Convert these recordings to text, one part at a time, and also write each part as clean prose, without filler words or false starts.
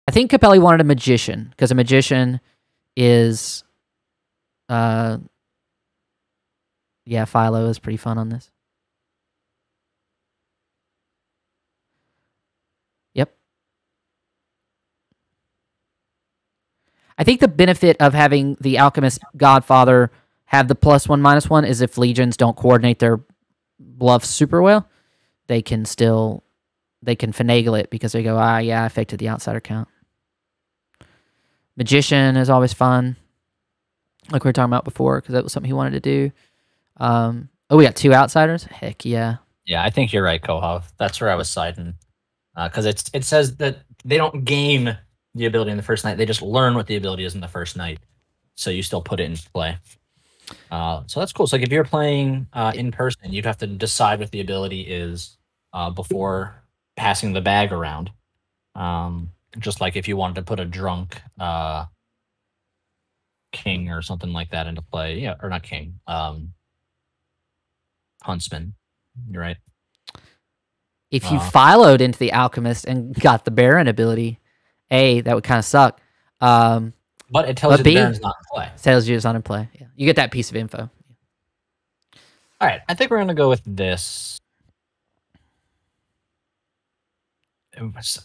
I think Capelli wanted a magician, because a magician is... yeah, Philo is pretty fun on this. Yep. I think the benefit of having the Alchemist Godfather have the +1/-1 is if legions don't coordinate their bluffs super well, they can finagle it because they go, yeah, I affected the outsider count. Magician is always fun, like we were talking about before, because that was something he wanted to do. We got 2 outsiders? Heck yeah. Yeah, I think you're right, Kohov. That's where I was siding. Because it says that they don't gain the ability in the first night. They just learn what the ability is in the first night. So you still put it into play. So that's cool. So like if you're playing in person, you'd have to decide what the ability is before passing the bag around. Just like if you wanted to put a drunk king or something like that into play. Yeah, or not king. Huntsman. You're right. If you Philoed into the Alchemist and got the Baron ability, A, that would kind of suck. But it tells you the Baron's not in play. Tells you it's not in play. Yeah. You get that piece of info. All right, I think we're going to go with this.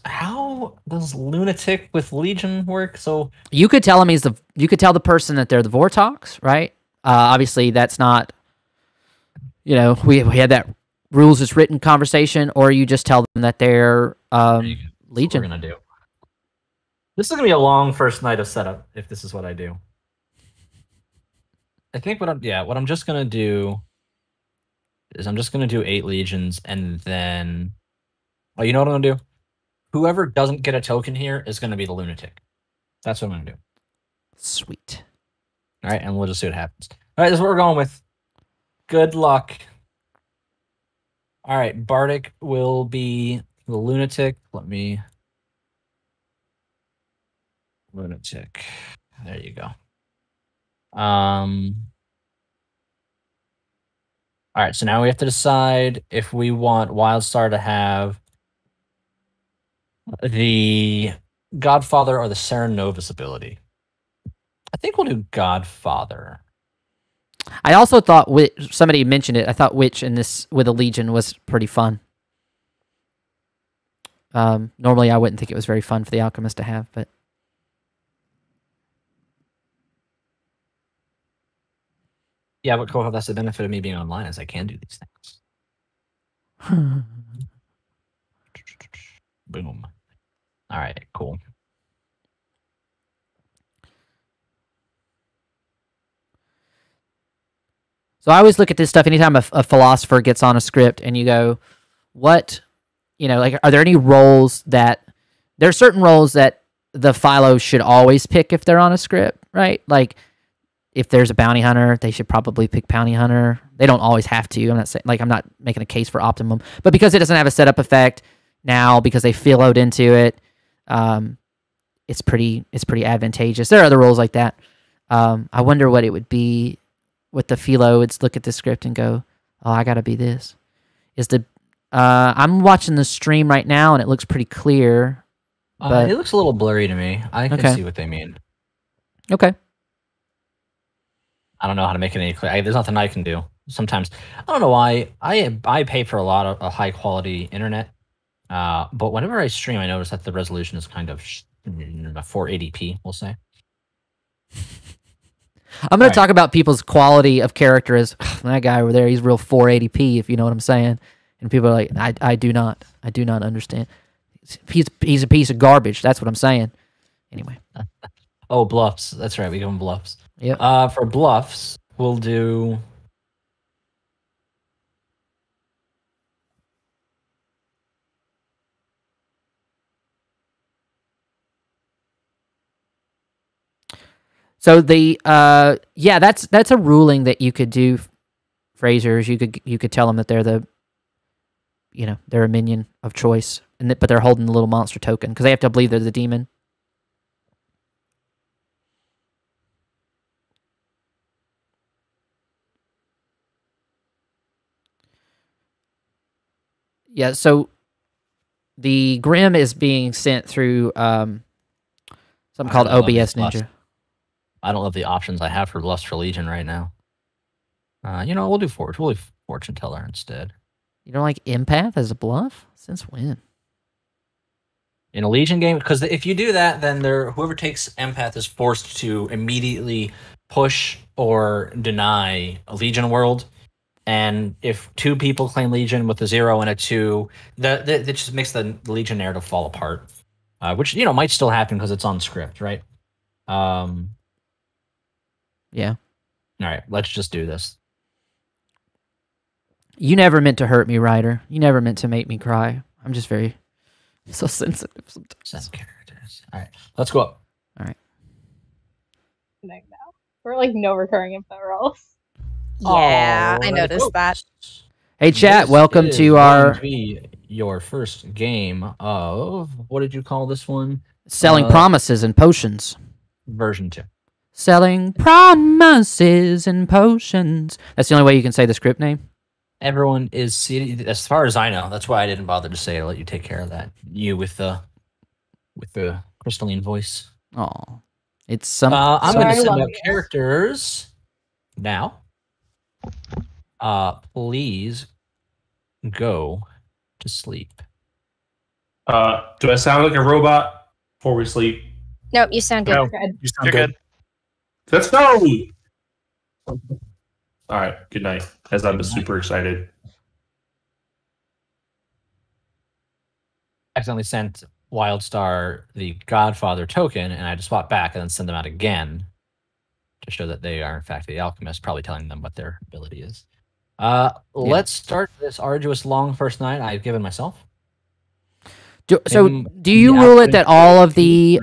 How does Lunatic with Legion work? So you could tell him you could tell the person that they're the Vortox, right? Obviously, that's not... You know, we had that rules is written conversation, or you just tell them that they're Legion. What we're gonna do. This is gonna be a long first night of setup if this is what I do. I think what I'm just gonna do is I'm just gonna do 8 legions, and then you know what I'm gonna do? Whoever doesn't get a token here is gonna be the Lunatic. That's what I'm gonna do. Sweet. All right, and we'll just see what happens. All right, this is what we're going with. Good luck. All right, Bardic will be the Lunatic. Let me... Lunatic. There you go. All right, so now we have to decide if we want Wildstar to have the Godfather or the Serenovus ability. I think we'll do Godfather. I also thought somebody mentioned it. I thought Witch in this with a Legion was pretty fun. Normally, I wouldn't think it was very fun for the Alchemist to have, but yeah, but Kohov, that's the benefit of me being online, is I can do these things. Boom. All right, cool. So I always look at this stuff anytime a philosopher gets on a script and you go, what, like, are there any roles there are certain roles that the Philo should always pick if they're on a script, right? Like, if there's a bounty hunter, they should probably pick bounty hunter. They don't always have to. I'm not saying, like, I'm not making a case for optimum, but because it doesn't have a setup effect now, because they Philoed into it, it's pretty advantageous. There are other roles like that. I wonder what it would be with the Philo. It's look at the script and go, oh, I gotta be this. I'm watching the stream right now and it looks pretty clear. But it looks a little blurry to me. I can see what they mean. Okay. I don't know how to make it any clear. There's nothing I can do. Sometimes I don't know why I pay for a lot of high quality internet, but whenever I stream, I notice that the resolution is kind of 480p. We'll say. I'm going to talk about people's quality of character as that guy over there. He's real 480p, if you know what I'm saying. And people are like, I do not understand. He's a piece of garbage. That's what I'm saying. Anyway. Oh, bluffs. That's right. We go in bluffs. Yeah. For bluffs, we'll do. So that's a ruling that you could do, Frasers. You could tell them that they're they're a minion of choice, but they're holding the little monster token because they have to believe they're the demon. Yeah, so the Grim is being sent through Something called really love these OBS bluffs. Ninja. I don't love the options I have for Lust for Legion right now. You know, we'll do Fortune Teller instead. You don't like Empath as a bluff? Since when? In a Legion game, because if you do that, then whoever takes Empath is forced to immediately push or deny a Legion world. And if two people claim Legion with a 0 and a 2, that just makes the Legion narrative fall apart. Which, you know, might still happen because it's on script, right? Yeah. All right, let's just do this. You never meant to hurt me, Ryder. You never meant to make me cry. I'm just so sensitive sometimes. Send characters. All right, let's go up. All right. Now. We're like no recurring info rolls. Yeah, I Alrighty, noticed folks. that. Hey, chat. This Welcome is to going our to be your first game of, what did you call this one? Selling Promises and Potions. Version 2. Selling Promises and Potions. That's the only way you can say the script name? Everyone is, as far as I know, that's why I didn't bother to say it. I'll let you take care of that. You with the crystalline voice. Oh, it's some. I'm going to I send love out you. characters now. Please go to sleep. Do I sound like a robot before we sleep? Nope, you sound good. No. Good. You sound good. Let's go! All right, good night. As I'm Good night. super excited. Accidentally sent Wildstar the Godfather token, and I had to swap back and then send them out again to show that they are in fact the Alchemist, probably telling them what their ability is. Let's start this arduous long first night I've given myself. Do you rule it that all of the?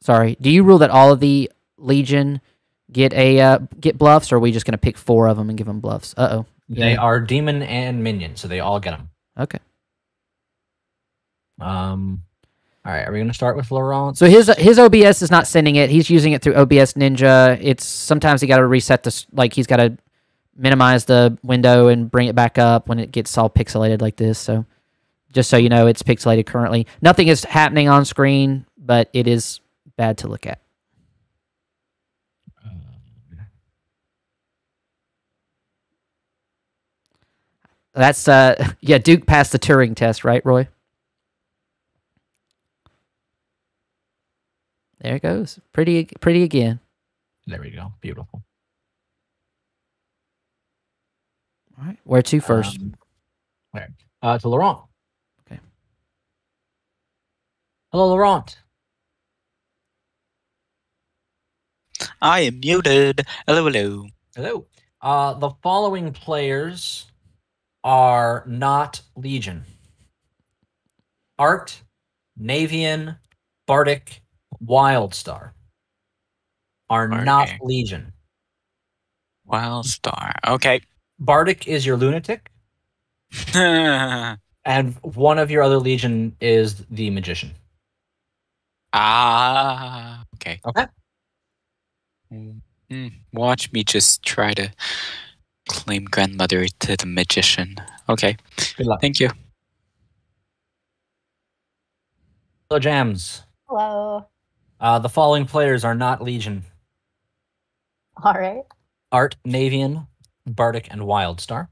Sorry, do you rule that all of the Legion get bluffs, or are we just going to pick 4 of them and give them bluffs? Uh-oh. They are demon and minion, so they all get them. Okay. All right, are we going to start with Laurent? So his OBS is not sending it. He's using it through OBS Ninja. It's sometimes he got to reset this, like he's got to minimize the window and bring it back up when it gets all pixelated like this. So just so you know, it's pixelated currently. Nothing is happening on screen, but it is bad to look at. That's yeah, Duke passed the Turing test, right, Roy? There it goes. Pretty again. There we go. Beautiful. All right. Where to first? To Laurent. Okay. Hello, Laurent. I am muted. Hello, hello. Hello. The following players are not Legion: Art, Navian, Bardic, Wildstar are not Okay. Legion. Wildstar. Okay. Bardic is your lunatic, and one of your other Legion is the magician. Okay. Okay. Watch me just try to claim grandmother to the magician. Okay. Good luck. Thank you. Hello, Jams. Hello. The following players are not Legion: All right. Art, Navian, Bardic, and Wildstar.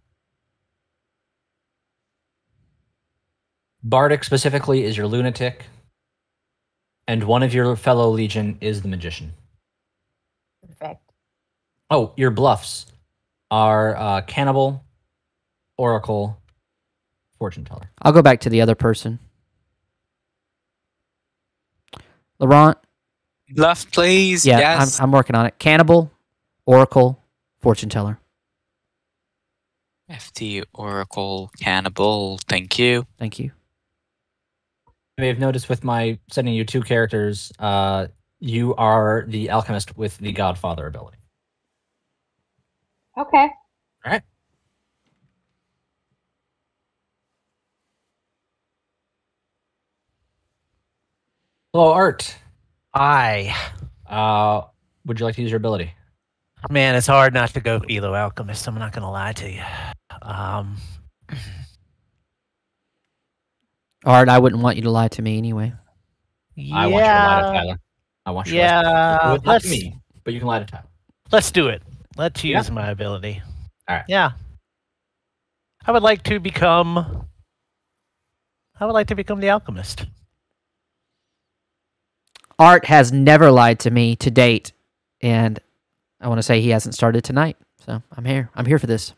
Bardic specifically is your lunatic, and one of your fellow Legion is the magician. Perfect. Oh, your bluffs are Cannibal, Oracle, Fortune Teller. I'll go back to the other person. Laurent. Bluff, please. Yeah, Yes. I'm working on it. Cannibal, Oracle, Fortune Teller. FT, Oracle, Cannibal. Thank you. Thank you. You may have noticed with my sending you 2 characters, you are the Alchemist with the Godfather ability. Okay. All right. Hello, Art. Hi. Would you like to use your ability? Man, it's hard not to go Philo Alchemist. I'm not going to lie to you. Art, I wouldn't want you to lie to me anyway. I want you to lie to Tyler. I want you Yeah, not let's to me, but you can light a tile. let's do it. Let's Yeah. use my ability. All right. Yeah. I would like to become the alchemist. Art has never lied to me to date, and I want to say he hasn't started tonight. So I'm here. I'm here for this.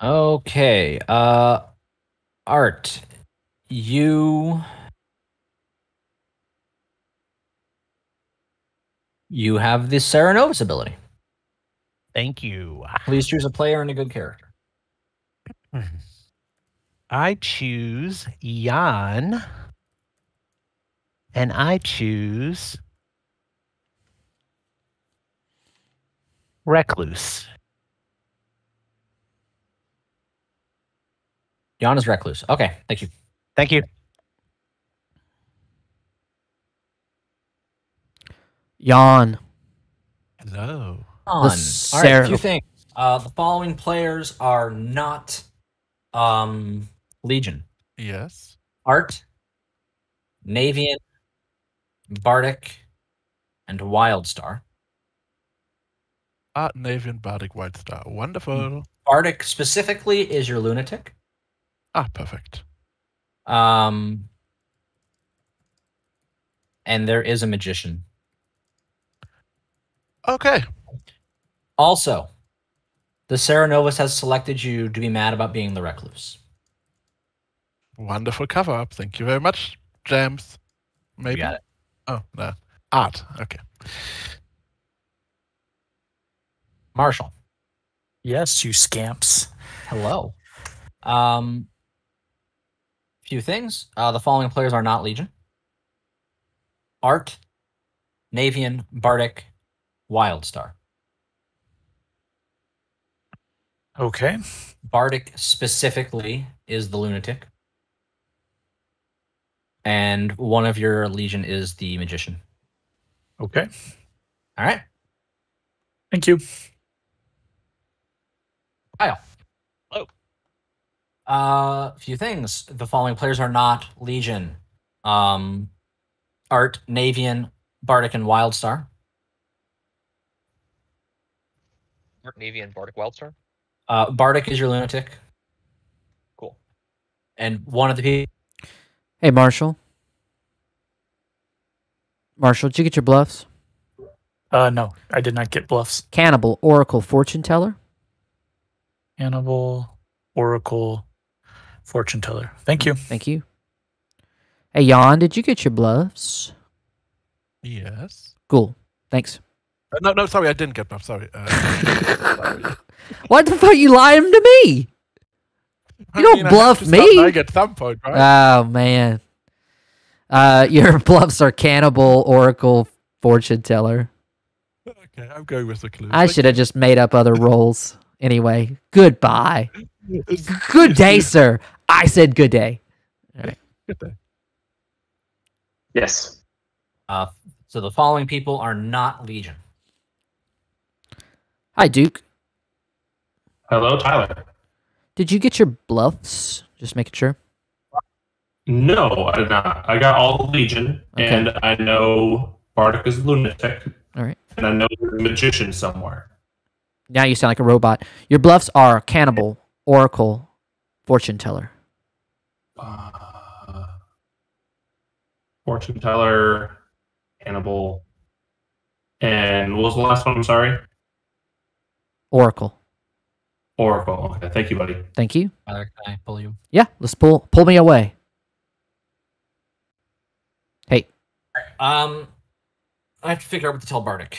Okay. Art, you have the Serenovus ability. Thank you. Please choose a player and a good character. I choose Jan. And I choose Recluse. Jan is Recluse. Okay, thank you. Thank you. Yawn. Hello. All right, a Sarah- few things. The following players are not Legion. Yes. Art, Navian, Bardic, and Wildstar. Art Navian Bardic White Star. Wonderful. Bardic specifically is your lunatic. Ah, perfect. And there is a magician. Okay. Also, the Serenovus has selected you to be mad about being the recluse. Wonderful cover up. Thank you very much, James. Maybe. You got it. Oh, no. Art. Okay. Marshall. Yes, you scamps. Hello. Few things. The following players are not Legion. Art, Navian, Bardic, Wildstar. Okay. Bardic specifically is the lunatic. And one of your Legion is the magician. Okay. All right. Thank you. Kyle. Oh. Few things. The following players are not Legion. Art, Navian, Bardic, and Wildstar. Art, Navian, Bardic, Wildstar. Bardic is your lunatic. Cool. And one of the people. Hey, Marshall. Marshall, did you get your bluffs? No, I did not get bluffs. Cannibal, Oracle, Fortune Teller. Hannibal, Oracle, Fortune Teller. Thank you. Thank you. Hey, Jan, did you get your bluffs? Yes. Cool. Thanks. No, sorry, I didn't get buff. Sorry. Sorry. What the fuck? You lying to me? You don't bluff I me. get some point, right? Oh, man. Your bluffs are Cannibal, Oracle, Fortune Teller. Okay, I'm going with the clue. I should have just made up other roles. Anyway, goodbye. Good day, sir. I said good day. All right. Good day. Yes. So the following people are not Legion. Hi, Duke. Hello, Tyler. Did you get your bluffs? Just making sure. No, I did not. I got all the Legion, Okay. and I know Bardic is lunatic, All right. and I know there's a magician somewhere. Now you sound like a robot. Your bluffs are Cannibal, Oracle, Fortune Teller. Fortune Teller, Hannibal, and what was the last one? I'm sorry. Oracle. Oracle. Okay, thank you, buddy. Thank you. Tyler, can I pull you? Yeah, let's pull me away. Hey. I have to figure out what to tell Bardic.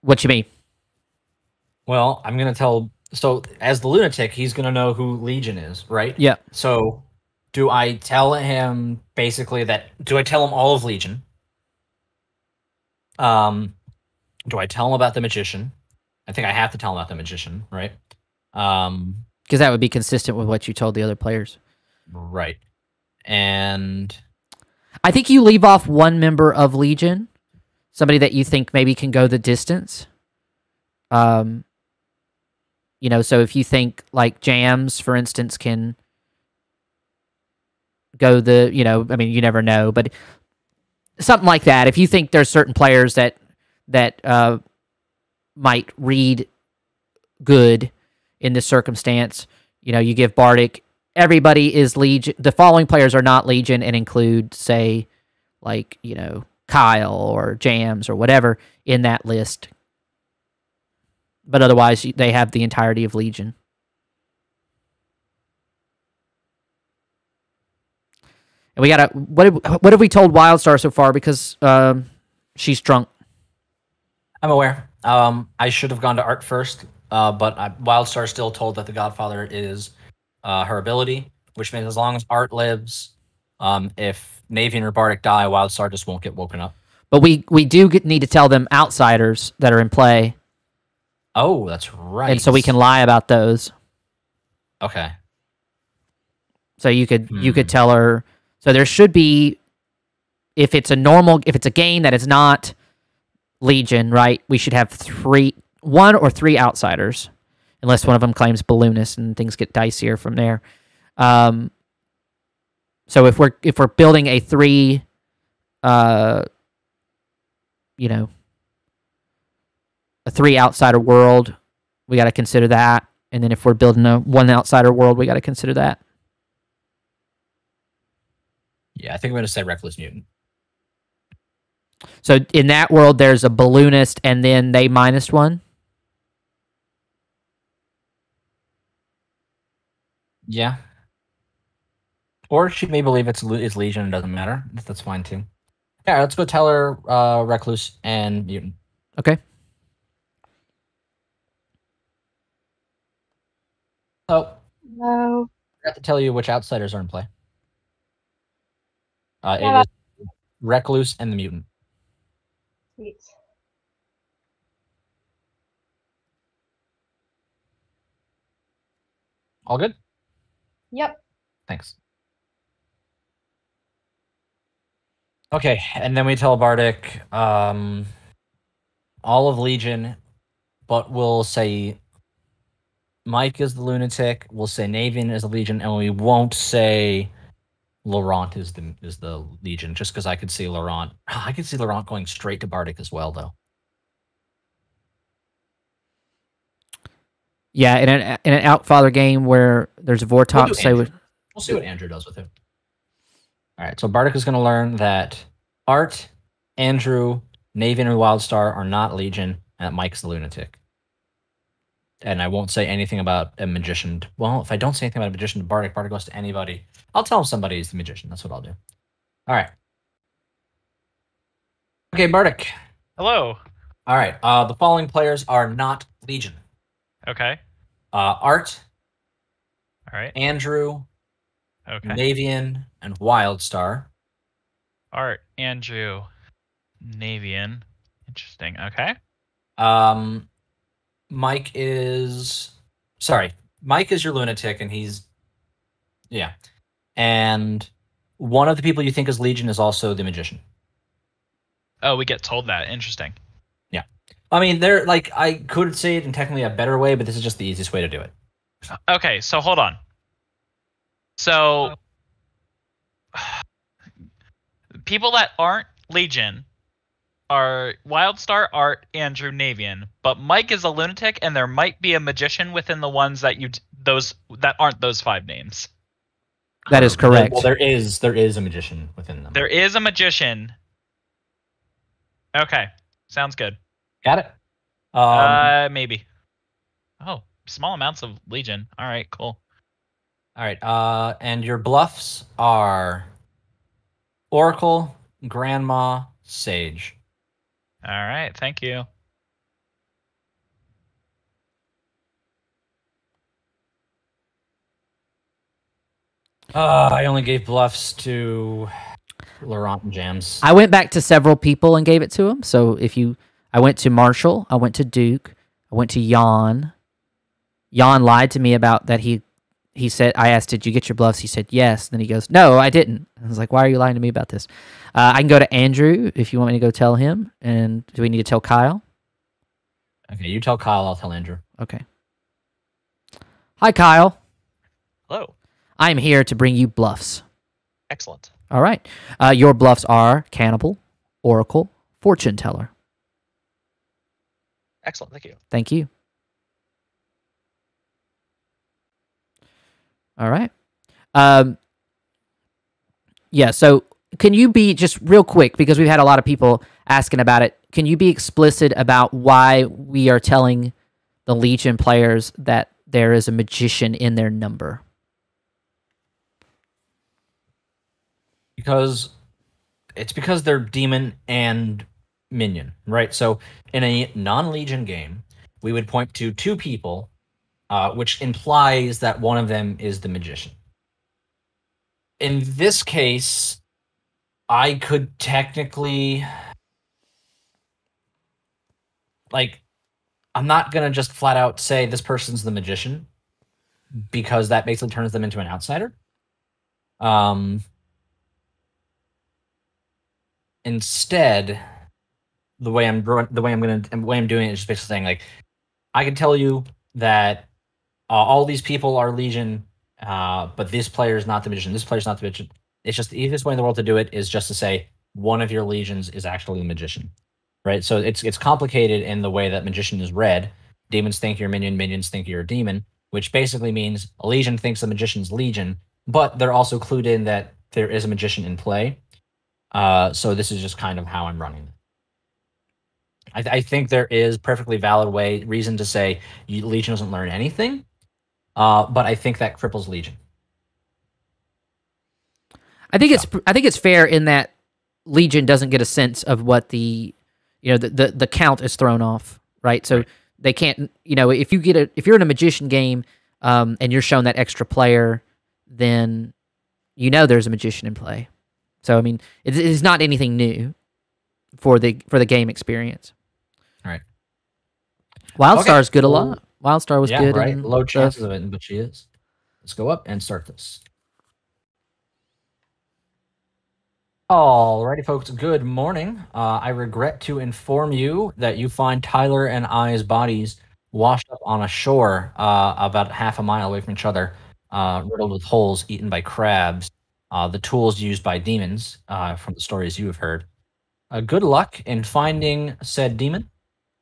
What you mean? Well, I'm gonna tell. So, as the lunatic, he's gonna know who Legion is, right? Yeah. So, do I tell him basically that? Do I tell him all of Legion? Do I tell him about the magician? I think I have to tell him about the magician, right? Because that would be consistent with what you told the other players. Right. And I think you leave off one member of Legion, somebody that you think maybe can go the distance. You know, so if you think like Jams, for instance, can go the, you know, I mean, you never know, but something like that. If you think there's certain players that might read good in this circumstance, you know, you give Bardic. Everybody is Legion. The following players are not Legion and include, say, like, you know, Kyle or Jams or whatever in that list. But otherwise, they have the entirety of Legion. And we gotta. What have we told Wildstar so far? Because she's drunk. I'm aware. I should have gone to Art first, but Wildstar still told that the Godfather is her ability, which means as long as Art lives, if Navian or Bardic die, Wildstar just won't get woken up. But we do need to tell them outsiders that are in play. Oh, that's right. And so we can lie about those. Okay. So you could tell her. So there should be, if it's a game that is not Legion, right? We should have one or three outsiders, unless one of them claims Balloonist and things get dicier from there. So if we're building a three, you know, a three outsider world, we got to consider that. And then if we're building a one outsider world, we got to consider that. Yeah, I think I'm going to say Reckless Mutant. So in that world, there's a Balloonist and then they -1? Yeah. Or she may believe it's Legion and doesn't matter. That's fine too. Yeah, let's go tell her Recluse and Mutant. Okay. Oh, No. I forgot to tell you which outsiders are in play. Yeah. It is Recluse and the Mutant. Sweet. All good? Yep. Thanks. Okay, and then we tell Bardic all of Legion, but we'll say Mike is the lunatic, we'll say Navian is the Legion, and we won't say Laurent is the Legion, just because I could see Laurent. I could see Laurent going straight to Bardic as well, though. Yeah, in an Outfather game where there's a Vortox, We'll see what Andrew does with him. All right, so Bardic is going to learn that Art, Andrew, Navian, and Wildstar are not Legion, and that Mike's the lunatic. And I won't say anything about a magician. Well, if I don't say anything about a magician to Bardic, Bardic goes to anybody. I'll tell him somebody is the magician. That's what I'll do. All right. Okay, Bardic. Hello. All right. The following players are not Legion. Okay. Art. All right. Andrew. Okay. Navian and Wildstar. Art, Andrew, Navian. Interesting. Okay. Mike is your lunatic, and he's and one of the people you think is Legion is also the magician. Oh, we get told that. Interesting. Yeah. I mean, they're like, I could say it in technically a better way, but this is just the easiest way to do it. Okay, so hold on. So people that aren't Legion are Wildstar, Art, Andrew, Navian, but Mike is a lunatic, and there might be a magician within the ones that that aren't those 5 names. That is correct. Well, there is a magician within them. There is a magician. Okay, sounds good. Got it. Maybe. Oh, small amounts of Legion. All right, cool. All right. And your bluffs are Oracle, Grandma, Sage. All right, thank you. I only gave bluffs to Laurent and Jams. I went back to several people and gave it to them. So I went to Marshall, I went to Duke, I went to Jan. Jan lied to me about that. He said, I asked, did you get your bluffs? He said, yes. Then he goes, no, I didn't. I was like, why are you lying to me about this? I can go to Andrew if you want me to go tell him. And do we need to tell Kyle? Okay, you tell Kyle, I'll tell Andrew. Okay. Hi, Kyle. Hello. I'm here to bring you bluffs. Excellent. All right. Your bluffs are Cannibal, Oracle, Fortune Teller. Excellent. Thank you. Thank you. All right. Yeah, so can you be just real quick, because we've had a lot of people asking about it, can you be explicit about why we are telling the Legion players that there is a magician in their number? Because they're demon and minion, right? So in a non-Legion game, we would point to two people, which implies that one of them is the magician. In this case, I could technically, like, I'm not gonna just flat out say this person's the magician, because that basically turns them into an outsider. Instead, the way I'm doing it is just basically saying, like, I can tell you that all these people are Legion, but this player is not the magician. This player's not the magician. It's just the easiest way in the world to do it is just to say one of your legions is actually the magician, right? So it's complicated in the way that magician is read. Demons think you're a minion, minions think you're a demon, which basically means a legion thinks the magician's legion, but they're also clued in that there is a magician in play. So this is just kind of how I'm running it. I think there is perfectly valid reason to say Legion doesn't learn anything, but I think that cripples Legion. I think it's fair in that Legion doesn't get a sense of what the count is thrown off, right? So they can't, if you're in a magician game and you're shown that extra player, then there's a magician in play. So I mean, it's not anything new for the game experience. Right. Wildstar's good a lot. Wildstar was good. Right. Low chances of it, but she is. Let's go up and start this. Alrighty, folks. Good morning. I regret to inform you that you find Tyler and I's bodies washed up on a shore about half a mile away from each other, riddled with holes, eaten by crabs. The tools used by demons, from the stories you have heard. Good luck in finding said demon,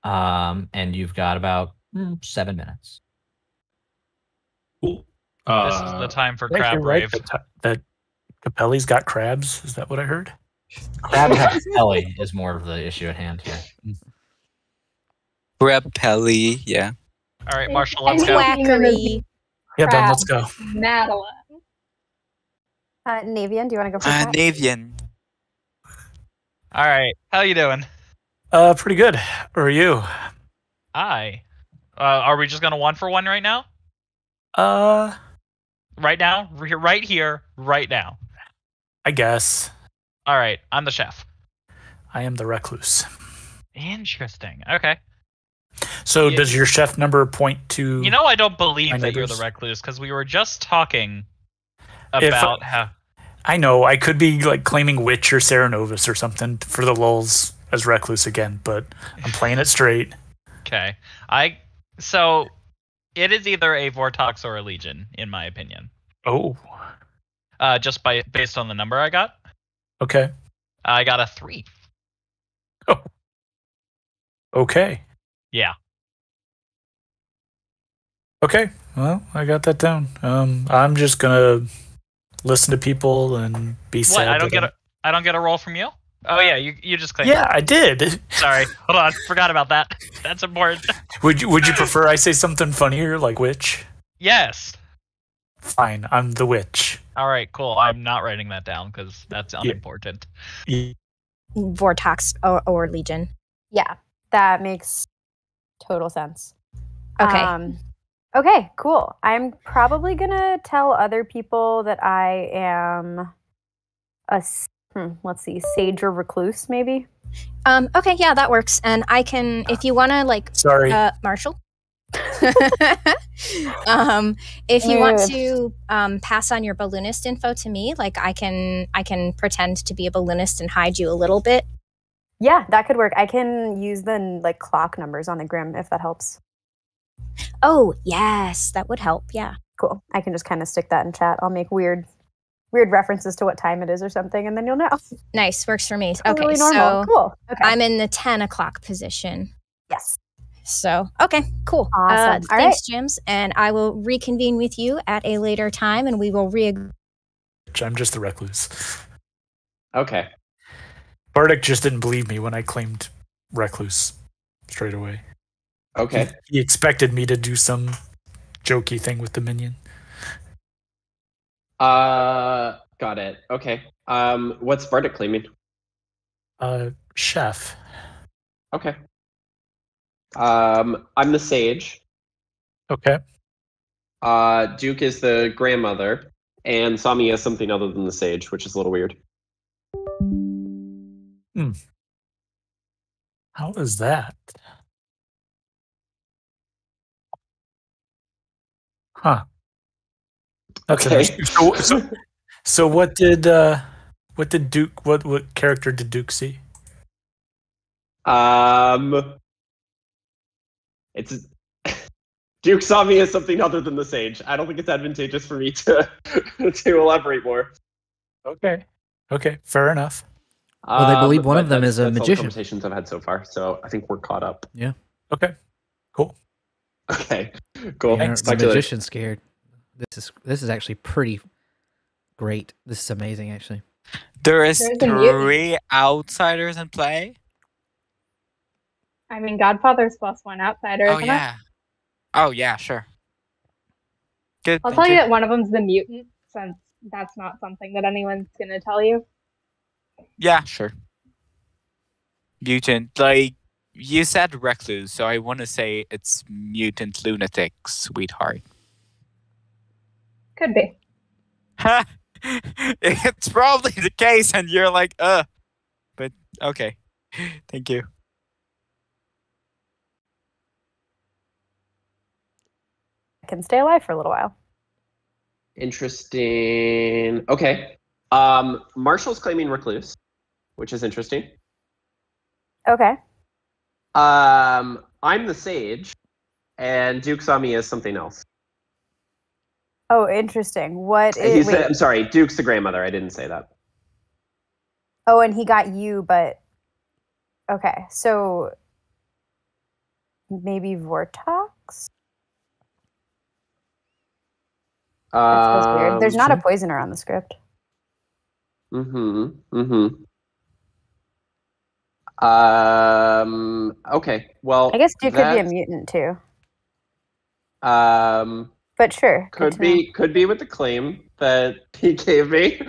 and you've got about 7 minutes. Cool. This is the time for Did I crab hear right rave. that Capelli's got crabs? Is that what I heard? Crab Capelli is more of the issue at hand here. Capelli, yeah. All right, Marshall, let's go. Quackery. Yeah, Ben, let's go. Madeline. Navian, do you want to go first? Navian. All right, how you doing? Pretty good. Or are you? Are we just gonna 1-for-1 right now? Right now? Right here, right now. I guess. All right, I'm the chef. I am the recluse. Interesting. Okay. So does your chef number point to... I don't believe that you're neighbors? the recluse, because we were just talking about how... I know, I could be like claiming Witch or Serenovus or something for the lulz as recluse again, but I'm playing it straight. Okay. So it is either a Vortox or a Legion, in my opinion. Oh. Just based on the number I got. Okay. I got a 3. Oh. Okay. Yeah. Okay. Well, I got that down. I'm just gonna listen to people and be sad. What? I don't get a roll from you? Oh yeah, you just claimed. Yeah, I did. Sorry. Hold on. Forgot about that. That's important. Would you prefer I say something funnier like witch? Yes. Fine, I'm the witch. All right, cool. I'm not writing that down because that's unimportant. Yeah. Vortox or Legion. Yeah, that makes total sense. Okay. Okay, cool. I'm probably gonna tell other people that I am a let's see, sage or recluse, maybe. Okay, yeah, that works. And I can, if you want to, Sorry, Marshall. If you want to pass on your balloonist info to me, I can pretend to be a balloonist and hide you a little bit. Yeah, that could work. I can use the clock numbers on the Grim if that helps. Oh, yes, that would help. Yeah. Cool. I can just kind of stick that in chat. I'll make weird references to what time it is or something, and then you'll know. Nice. Works for me. Totally Okay, normal. so Cool. Okay. I'm in the 10 o'clock position. Yes. So, okay, cool. Awesome. All Thanks, Jims. And I will reconvene with you at a later time, and we will I'm just the recluse. Okay. Bardic just didn't believe me when I claimed recluse straight away. Okay. He expected me to do some jokey thing with the minion. Got it. Okay. What's Bardic claiming? Chef. Okay. I'm the sage. Okay. Duke is the grandmother, and Sami is something other than the sage, which is a little weird. How is that? Huh. That's Okay. interesting. So what did Duke? What character did Duke see? It's Duke saw me as something other than the sage. I don't think it's advantageous for me to elaborate more. Okay. Okay. Fair enough. Well, they believe one but of them is a that's all the magician. conversations I've had so far, so I think we're caught up. Yeah. Okay. Cool. Okay. Cool. The magician's scared. This is actually pretty great. This is amazing, actually. There is There's a 3 outsiders in play. I mean, Godfather's +1 outsider. Oh isn't yeah. It? Oh yeah, sure. Good. I'll tell you that one of them's the mutant, since that's not something that anyone's gonna tell you. Yeah, sure. Mutant, like you said, recluse, so I want to say it's mutant lunatic, sweetheart. Could be. It's probably the case, and you're like, but okay. Thank you. I can stay alive for a little while. Interesting. Okay. Marshall's claiming recluse, which is interesting. Okay. I'm the sage, and Duke saw me as something else. Oh, interesting. What He is? said, I'm sorry, Duke's the grandmother. I didn't say that. Oh, and he got you, but okay. So maybe Vortox. That feels weird. There's not a poisoner on the script. Okay. Well, I guess Duke could be a mutant too. But sure. Could be with the claim that he gave me.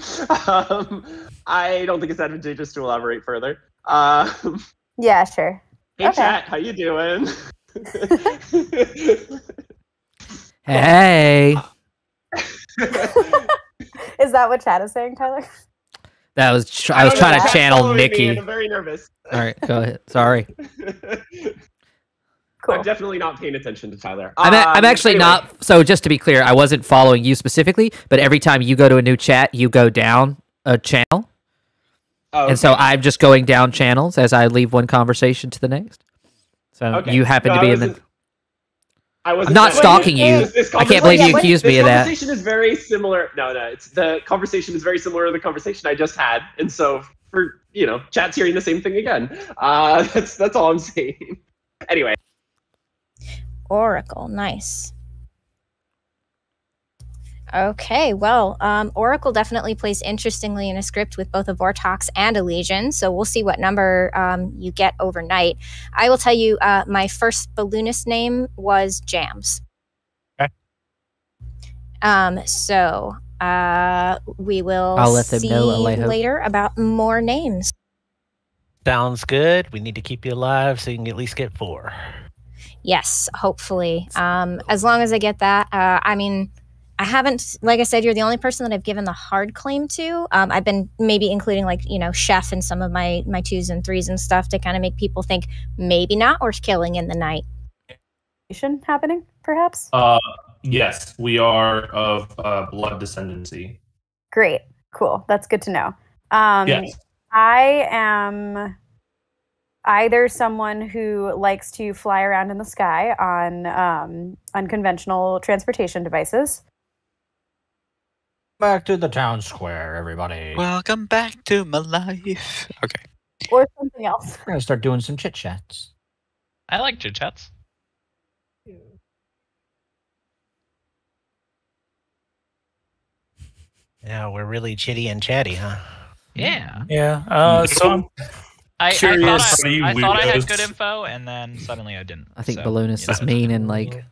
I don't think it's advantageous to elaborate further. Yeah, sure. Hey, Okay. chat, how you doing? Hey. Is that what chat is saying, Tyler? That was I was trying to channel Following me, Nikki. and I'm very nervous. All right, go ahead. Sorry. Cool. I'm definitely not paying attention to Tyler. I'm actually anyway. not. So just to be clear, I wasn't following you specifically, but every time you go to a new chat, you go down a channel. Oh, And so I'm just going down channels as I leave one conversation to the next. So you happen to be in the... I'm not stalking you. I can't believe you accused me of that. This conversation is very similar. No, it's the conversation is very similar to the conversation I just had, and so for chat's hearing the same thing again. That's all I'm saying. Anyway. Oracle, nice. Okay, well, Oracle definitely plays interestingly in a script with both a Vortox and a Legion, so we'll see what number you get overnight. I will tell you, my first balloonist name was Jams. Okay. So we will I'll let them see know, Alejo. later about more names. Sounds good. We need to keep you alive so you can at least get 4. Yes, hopefully. As long as I get that, I mean... I haven't, like I said, you're the only person that I've given the hard claim to. I've been maybe including chef in some of my 2s and 3s and stuff to kind of make people think maybe not worth killing in the night. Happening, perhaps? Yes, we are of blood descendancy. Great. Cool. That's good to know. Yes. I am either someone who likes to fly around in the sky on unconventional transportation devices. Back to the town square, everybody. Welcome back to my life. Okay. Or something else. We're gonna start doing some chit chats. I like chit chats. Yeah, we're really chitty and chatty, huh? Yeah. Yeah. So I'm curious. I thought I had good info, and then suddenly I didn't. I think so, Balloonist is mean in like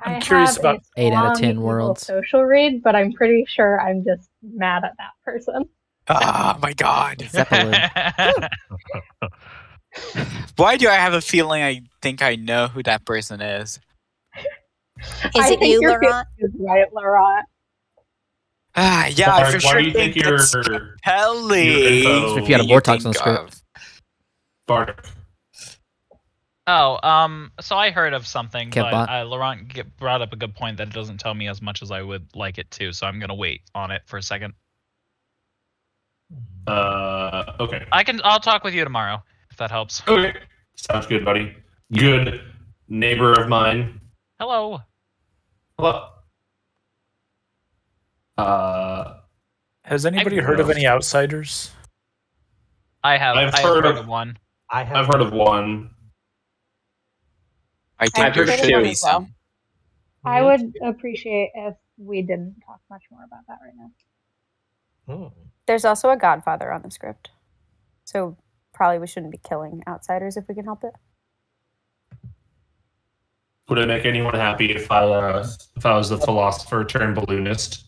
I'm curious about 8 out of 10 evil worlds. social read, but I'm pretty sure I'm just mad at that person. Oh my god. Zeppelin. Why do I have a feeling I think I know who that person is? Is it you, Laurent? Right, Laurent. Yeah, I Mark, for why sure do you think think it's your Capelli. info- If you had a Vortex on the script. Bardic. Oh, so I heard of something, Kev but bot. Laurent brought up a good point that it doesn't tell me as much as I would like it to, so I'm gonna wait on it for a second. Okay. I'll talk with you tomorrow if that helps. Okay. Sounds good, buddy. Good neighbor of mine. Hello. Hello. Has anybody heard of any outsiders? I have. I've I heard have of one. I've heard of one. I think there heard should of be it as well. some. I would appreciate if we didn't talk much more about that right now. There's also a Godfather on the script. So probably we shouldn't be killing outsiders if we can help it. Would it make anyone happy if I was the philosopher turned balloonist?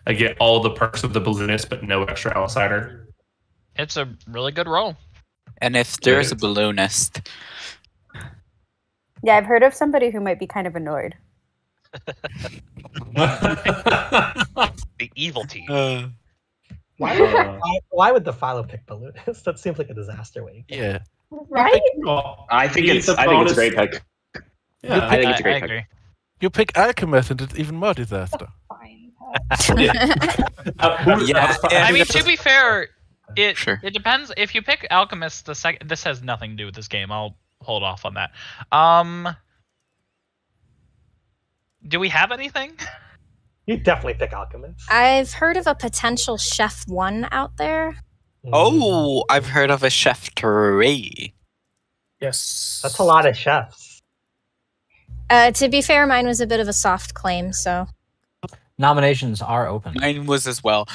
I get all the perks of the balloonist, but no extra outsider. It's a really good role. And if there's a balloonist, Yeah, I've heard of somebody who might be kind of annoyed. The evil team. Why would the Philo pick Balloonist? That seems like a disaster way. Yeah. Right? I think it's a great pick. Yeah, I think it's a great pick. You pick Alchemist and it's even more disaster. I mean, to be fair, it Sure. it depends. If you pick Alchemist, this has nothing to do with this game. I'll hold off on that. Do we have anything? You definitely pick Alchemist. I've heard of a potential Chef 1 out there. oh, I've heard of a Chef 3. Yes. That's a lot of chefs. To be fair, mine was a bit of a soft claim, so. Nominations are open. Mine was as well.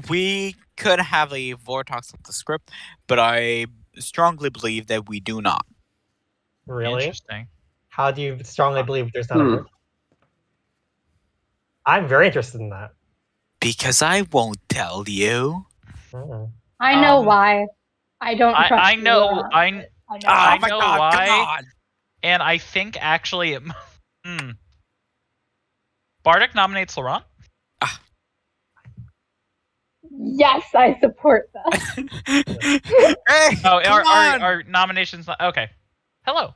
We could have a Vortex of the script, but I strongly believe that we do not. Really? Interesting. How do you strongly believe there's not a Vortex? I'm very interested in that. Because I won't tell you. I know why. I don't trust I you, know. Laurent, I but I know I why. Oh my know god, why. come on! And I think actually, Bardic nominates Laurent. Yes, I support that. Hey, Oh, come on! our nominations. Okay. Hello.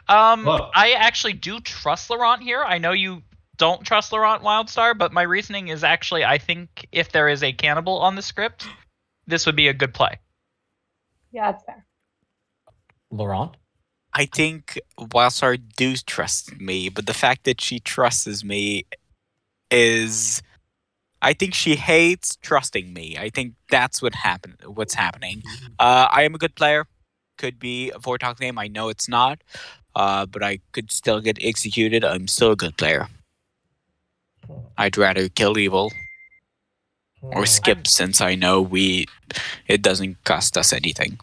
Hello. I actually do trust Laurent here. I know you don't trust Laurent Wildstar, but my reasoning is actually I think if there is a cannibal on the script, this would be a good play. Yeah, that's fair. Laurent? I think Wildstar do trust me, but the fact that she trusts me is... I think she hates trusting me. I think that's what's happening. I am a good player. Could be a Vortex name. I know it's not. But I could still get executed. I'm still a good player. I'd rather kill evil. Or skip, since I know it doesn't cost us anything.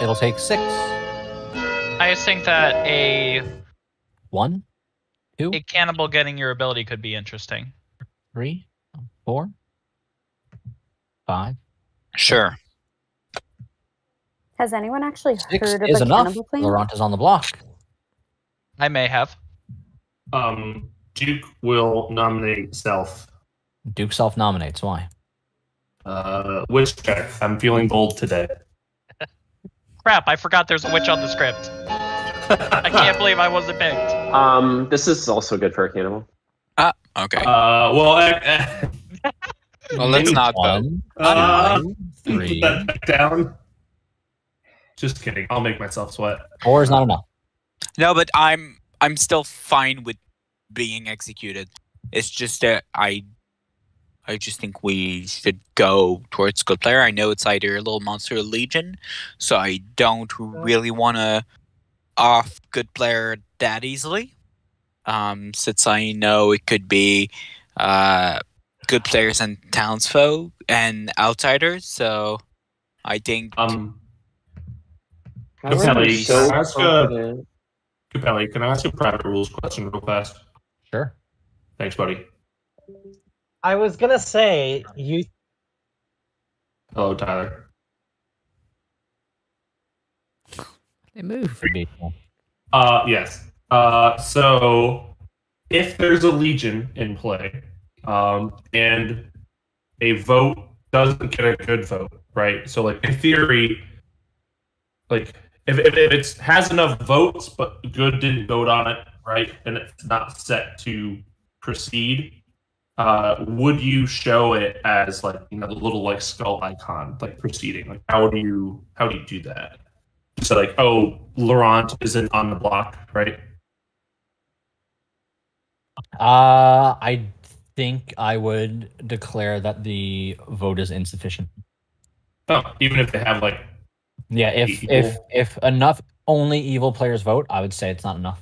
It'll take 6. I just think that a 1, 2, cannibal getting your ability could be interesting. 3, 4, 5. Sure. Has anyone actually 6 heard of is a enough. cannibal claim? Laurent is on the block. I may have. Duke will nominate Self. Duke self-nominates. Why? Witch check. I'm feeling bold today. Crap, I forgot there's a witch on the script. I can't believe I wasn't picked. This is also good for a cannibal. Okay. Well, well, let's not vote. 1, 2, 3, put that back down. Just kidding. I'll make myself sweat. 4 is not enough. No, but I'm still fine with being executed. It's just that I just think we should go towards good player. I know it's either a little monster or legion, so I don't really want to off good player that easily. Since I know it could be good players and townsfolk and outsiders, so I think. Capelli, so can I ask Capelli, can I ask a private rules question real fast? Sure. Thanks, buddy. I was gonna say you. Hello, Tyler. They move. Yes. So if there's a legion in play, and a vote doesn't get a good vote, right? So, like, in theory, like, if it has enough votes but good didn't vote on it, right, then it's not set to proceed. Would you show it as, like, you know, the little, like, skull icon, like, proceeding? Like, how do you do that? So, like, oh, Laurent isn't on the block, right? I think I would declare that the vote is insufficient. Oh, even if they have, like, yeah, if enough only evil players vote, I would say it's not enough.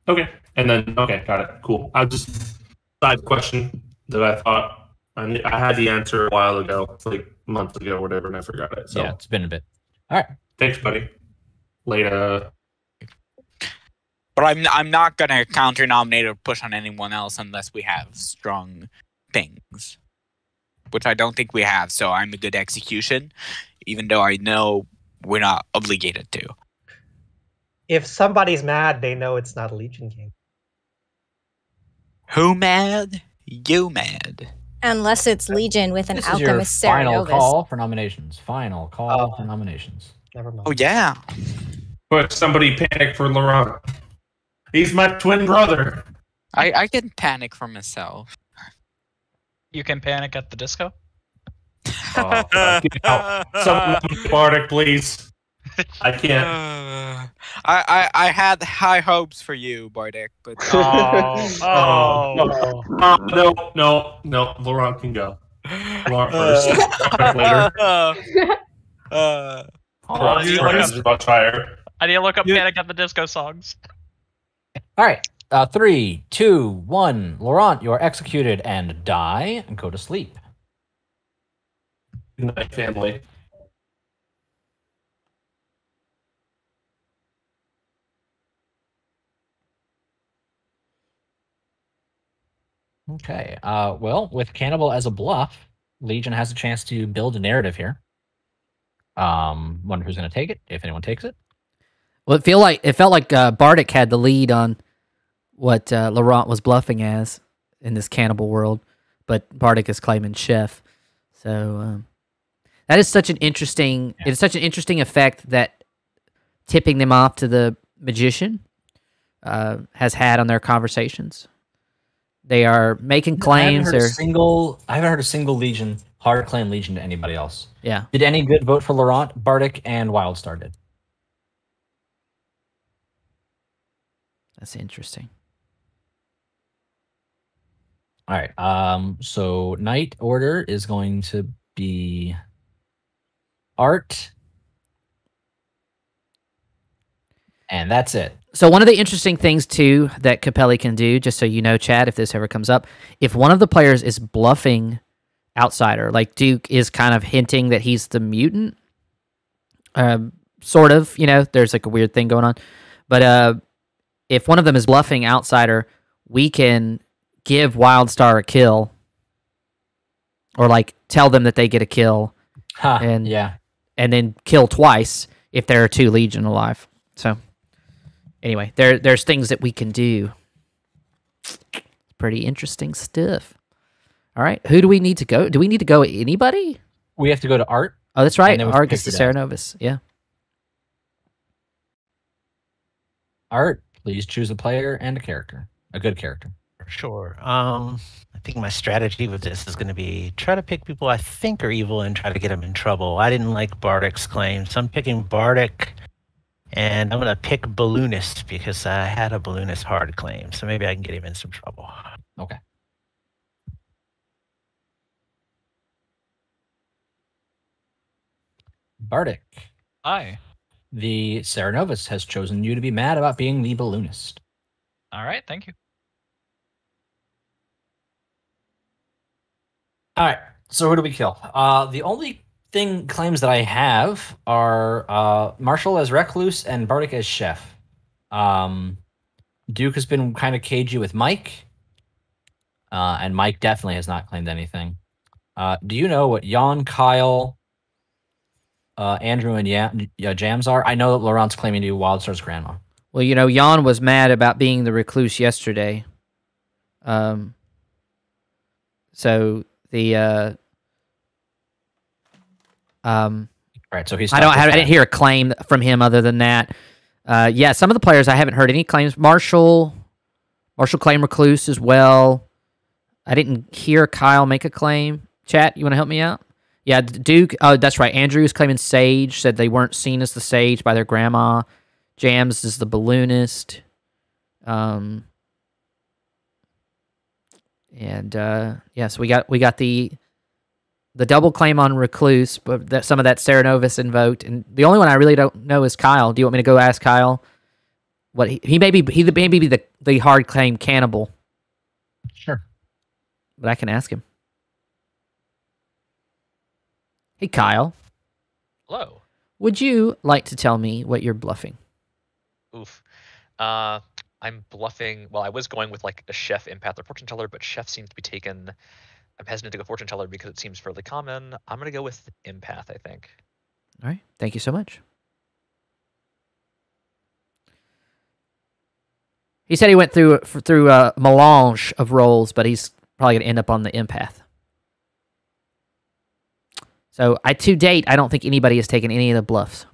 Okay, and then okay, got it. Cool. I just side question that I thought I had the answer a while ago, like months ago, or whatever, and I forgot it. So yeah, it's been a bit. All right, thanks, buddy. Later. But I'm not gonna counter nominate or push on anyone else unless we have strong things, which I don't think we have. So I'm a good execution, even though I know we're not obligated to. If somebody's mad, they know it's not a Legion game. Who mad? You mad? Unless it's Legion with an this Alchemist is your final Cerenovus. call for nominations. Final call for nominations. Never mind. Oh yeah. But somebody panic for Laurent. He's my twin brother. I can panic for myself. You can panic at the disco? Oh, get out. Someone Bardic, please. I can't. I had high hopes for you, Bardic, but no. Laurent can go. Laurent first. Later. Much higher. I need to look up Panic at the Disco songs. All right. 3, 2, 1. Laurent, you are executed and die and go to sleep. Good night, family. Okay. Well, with Cannibal as a bluff, Legion has a chance to build a narrative here. Wonder who's going to take it, if anyone takes it. Well, it felt like Bardic had the lead on what Laurent was bluffing as in this cannibal world, but Bardic is claiming chef. So that is such an interesting. It's such an interesting effect that tipping them off to the magician has had on their conversations. They are making claims. I haven't heard a single Legion hard claim Legion to anybody else. Yeah. Did any good vote for Laurent, Bardic, and Wildstar did? That's interesting. All right. So night order is going to be Art, and that's it. So one of the interesting things too that Capelli can do, just so you know, Chad, if this ever comes up, if one of the players is bluffing outsider, like Duke is kind of hinting that he's the mutant, sort of, you know, there's like a weird thing going on, but if one of them is bluffing outsider, we can give Wildstar a kill, or like tell them that they get a kill, and then kill twice if there are 2 Legion alive. So anyway, there's things that we can do. Pretty interesting stuff. All right, who do we need to go? Do we need to go anybody? We have to go to Art. Oh, that's right. Art gets the Cerenovus. Yeah. Art, please choose a player and a character. A good character. Sure. I think my strategy with this is going to be try to pick people I think are evil and try to get them in trouble. I didn't like Bardic's claim, so I'm picking Bardic, and I'm going to pick Balloonist because I had a Balloonist hard claim, so maybe I can get him in some trouble. Okay. Bardic. Hi. The Serenovus has chosen you to be mad about being the balloonist. All right, thank you. All right, so who do we kill? The only claims that I have are Marshall as Recluse and Bardic as Chef. Duke has been kind of cagey with Mike, and Mike definitely has not claimed anything. Do you know what Jan, Kyle, Andrew, and Jams are? I know that Laurent's claiming to be Wildstar's grandma. Well, you know, Jan was mad about being the recluse yesterday. So the right. So he's. I didn't hear a claim from him other than that. Yeah, some of the players I haven't heard any claims. Marshall claimed recluse as well. I didn't hear Kyle make a claim. Chat, you want to help me out? Yeah, Duke. Oh, that's right. Andrew was claiming Sage. Said they weren't seen as the Sage by their grandma. Jams is the balloonist. And yeah, so we got the double claim on recluse, but some of that Serenovus invoked, and the only one I really don't know is Kyle. Do you want me to go ask Kyle? What he may be the hard claim cannibal. Sure, but I can ask him. Hey, Kyle. Hello. Would you like to tell me what you're bluffing? Oof. I'm bluffing. Well, I was going with like a Chef, Empath, or Fortune Teller, but Chef seems to be taken. I'm hesitant to go Fortune Teller because it seems fairly common. I'm going to go with Empath, I think. All right. Thank you so much. He said he went through a melange of roles, but he's probably going to end up on the Empath. So, to date, I don't think anybody has taken any of the bluffs.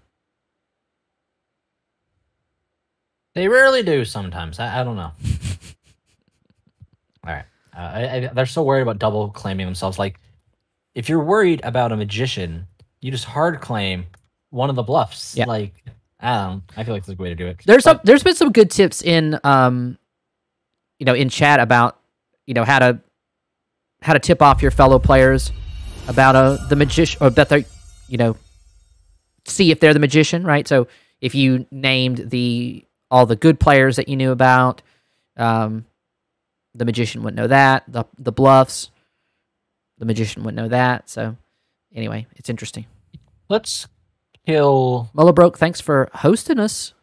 They rarely do sometimes. I don't know. All right. They're so worried about double claiming themselves. Like, if you're worried about a magician, you just hard claim one of the bluffs. Yeah. Like, I don't know. I feel like that's a way to do it. There's been some good tips in in chat about how to tip off your fellow players about the magician, or that they see if they're the magician, right? So if you named all the good players that you knew about, the magician wouldn't know that. The bluffs, the magician wouldn't know that. So anyway, it's interesting. Let's kill Mullabroke, thanks for hosting us.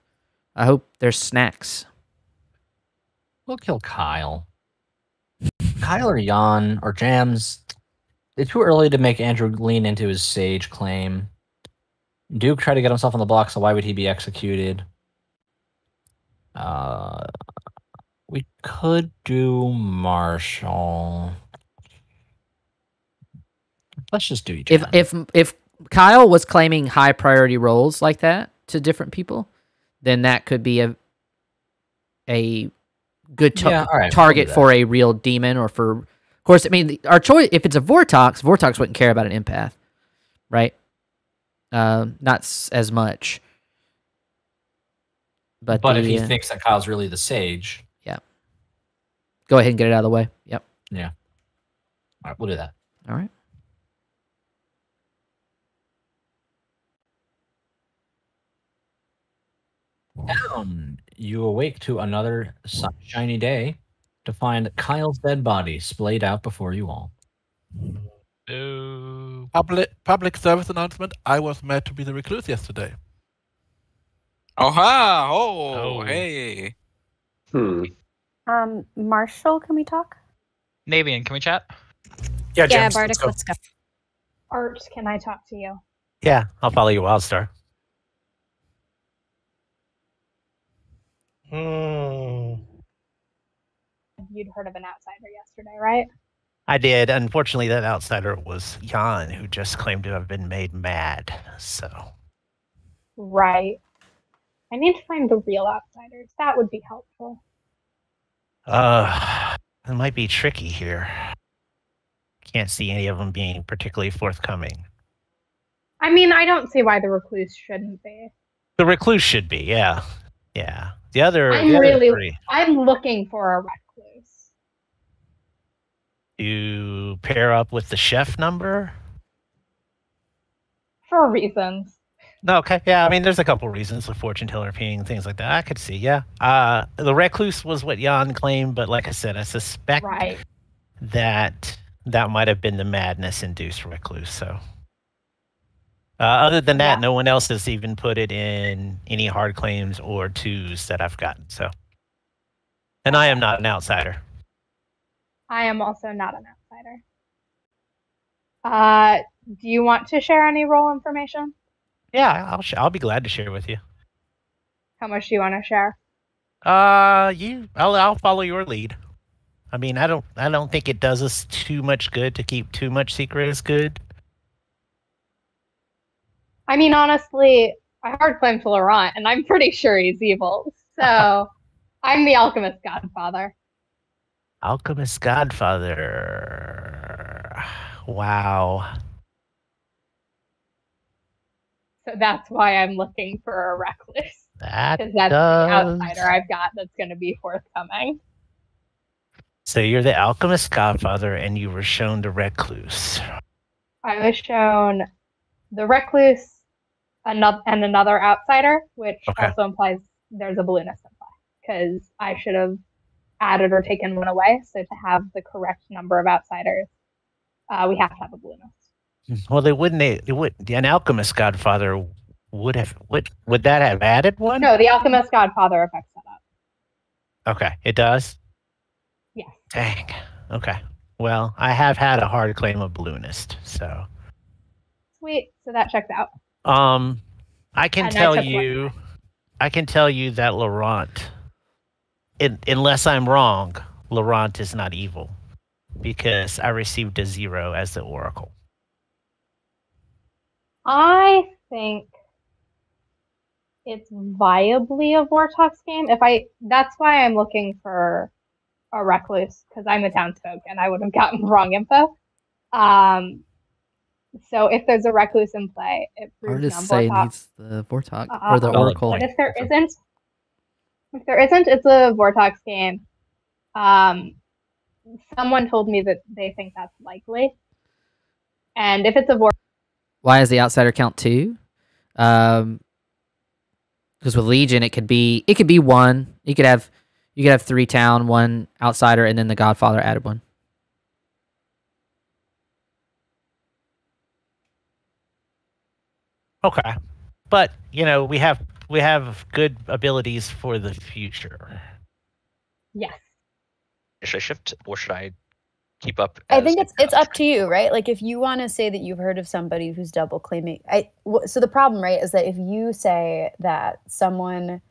I hope there's snacks. We'll kill Kyle. Kyle or Jan or Jams. It's too early to make Andrew lean into his Sage claim. Duke tried to get himself on the block, so why would he be executed? We could do Marshall. Let's just do each. If Kyle was claiming high priority roles like that to different people, then that could be a good target for a real demon, or for, of course, I mean, our choice, if it's a Vortox wouldn't care about an empath, right? Not as much. But if he thinks that Kyle's really the Sage. Yeah. Go ahead and get it out of the way. Yep. Yeah. All right, we'll do that. All right. Down, you awake to another sunshiny day to find Kyle's dead body splayed out before you all. Public service announcement. I was mad to be the recluse yesterday. Oh, hey. Marshall, can we talk? Navian, can we chat? Yeah, Yeah, James, Bardic, let's go. Art, can I talk to you? Yeah, I'll follow you, Wildstar. You'd heard of an outsider yesterday, right? I did. Unfortunately, that outsider was Jan, who just claimed to have been made mad. So. Right. I need to find the real outsiders. That would be helpful. I It might be tricky here. Can't see any of them being particularly forthcoming. I mean, I don't see why the recluse shouldn't be. The recluse should be, yeah. Yeah. The other three. I'm looking for a recluse. You pair up with the chef number? For reasons. No, okay. Yeah, I mean, there's a couple reasons, the fortune teller ping, things like that. I could see, yeah. The recluse was what Jan claimed, but like I said, I suspect that might have been the madness-induced recluse, so. Other than that, no one else has even put it in any hard claims or twos that I've gotten, so. And I am not an outsider. I am also not an outsider. Do you want to share any role information? Yeah, I'll be glad to share with you. How much do you want to share? I'll follow your lead. I mean, I don't think it does us too much good to keep too much secret as good. I mean, honestly, I hard claim to Laurent, and I'm pretty sure he's evil. So, I'm the Alchemist Godfather. Alchemist Godfather. Wow. So that's why I'm looking for a recluse. Because that's the outsider I've got that's going to be forthcoming. So you're the Alchemist Godfather, and you were shown the recluse. I was shown the recluse and another outsider, which also implies there's a balloonist in play. Because I should have added or taken one away. So to have the correct number of outsiders, we have to have a balloonist. Well, they wouldn't. An Alchemist Godfather would that have added one? No, the Alchemist Godfather affects that up. Okay, it does. Yes. Dang. Okay. Well, I have had a hard claim of balloonist, so. Sweet. So that checks out. I can tell you that Laurent, unless I'm wrong, Laurent is not evil, because I received a 0 as the Oracle. I think it's viably a Vortox game. That's why I'm looking for a recluse, because I'm a townsfolk and I would have gotten wrong info. So if there's a recluse in play, it proves Artists say it needs the Vortox or the Oracle. But if there isn't, it's a Vortox game. Someone told me that they think that's likely. And if it's a Vortox, why is the outsider count 2? Because with Legion, it could be 1. You could have 3 town, 1 outsider, and then the Godfather added 1. Okay, but we have good abilities for the future. Yes. Should I shift or should I keep up? I think it's up to you, right? Like if you want to say that you've heard of somebody who's double claiming, so the problem, right, is that if you say that someone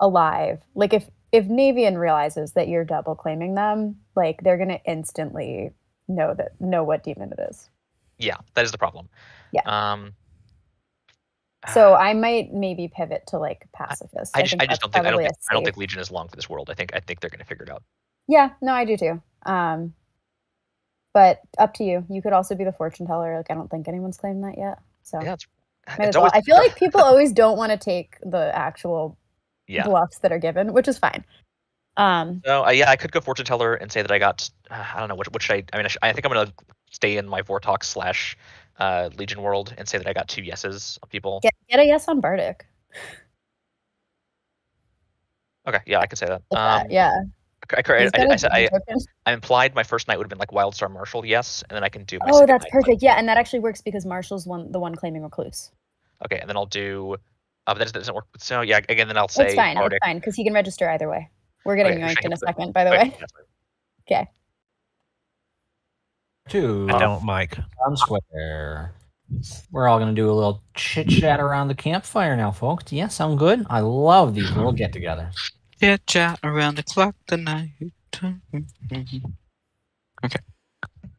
alive, like if Navian realizes that you're double claiming them, like they're gonna instantly know what demon it is. Yeah, that is the problem. Yeah. So I might maybe pivot to like pacifist. I don't think Legion is long for this world. I think they're gonna figure it out. Yeah, no, I do too. But up to you. You could also be the fortune teller. Like I don't think anyone's claimed that yet. So yeah, I feel like people always don't want to take the actual bluffs that are given, which is fine. So I could go fortune teller and say that I got. I don't know what should I mean. I think I'm gonna stay in my Vortox / Legion world and say that I got 2 yeses on people. Get a yes on Bardic. Okay, yeah, I can say that. Yeah. I implied my first night would have been like Wildstar Marshal, yes, and then I can do my. Oh, that's perfect. Yeah, and that actually works because Marshal's the one claiming recluse. Okay, and then I'll do. But that doesn't work. So yeah, again, then I'll say. It's fine. Bardic. It's fine because he can register either way. We're getting yoinked in a second, by the way. Okay. 2. I don't, Mike. Town square. We're all going to do a little chit-chat around the campfire now, folks. Yeah, sound good? I love these little get-togethers. Chit-chat around the clock tonight. Okay.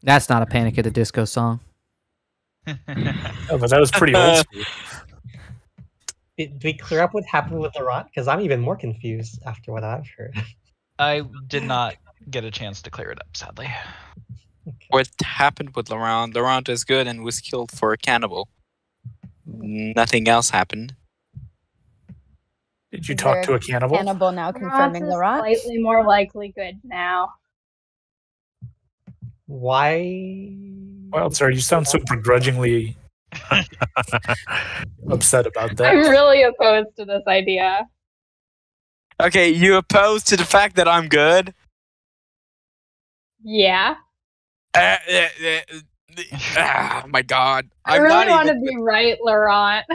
That's not a Panic at the Disco song. Oh, but that was pretty old school. Did we clear up what happened with Laurent? Because I'm even more confused after what I've heard. I did not get a chance to clear it up, sadly. What happened with Laurent? Laurent is good and was killed for a cannibal. Nothing else happened. Did you Is talk there to a cannibal? Cannibal now confirming Laurent is Laurent. slightly more likely good now. Why? Well, sir, you sound so begrudgingly upset about that. I'm really opposed to this idea. Okay, you opposed to the fact that I'm good? Yeah. My God. I I'm really not want to even. be right, Laurent.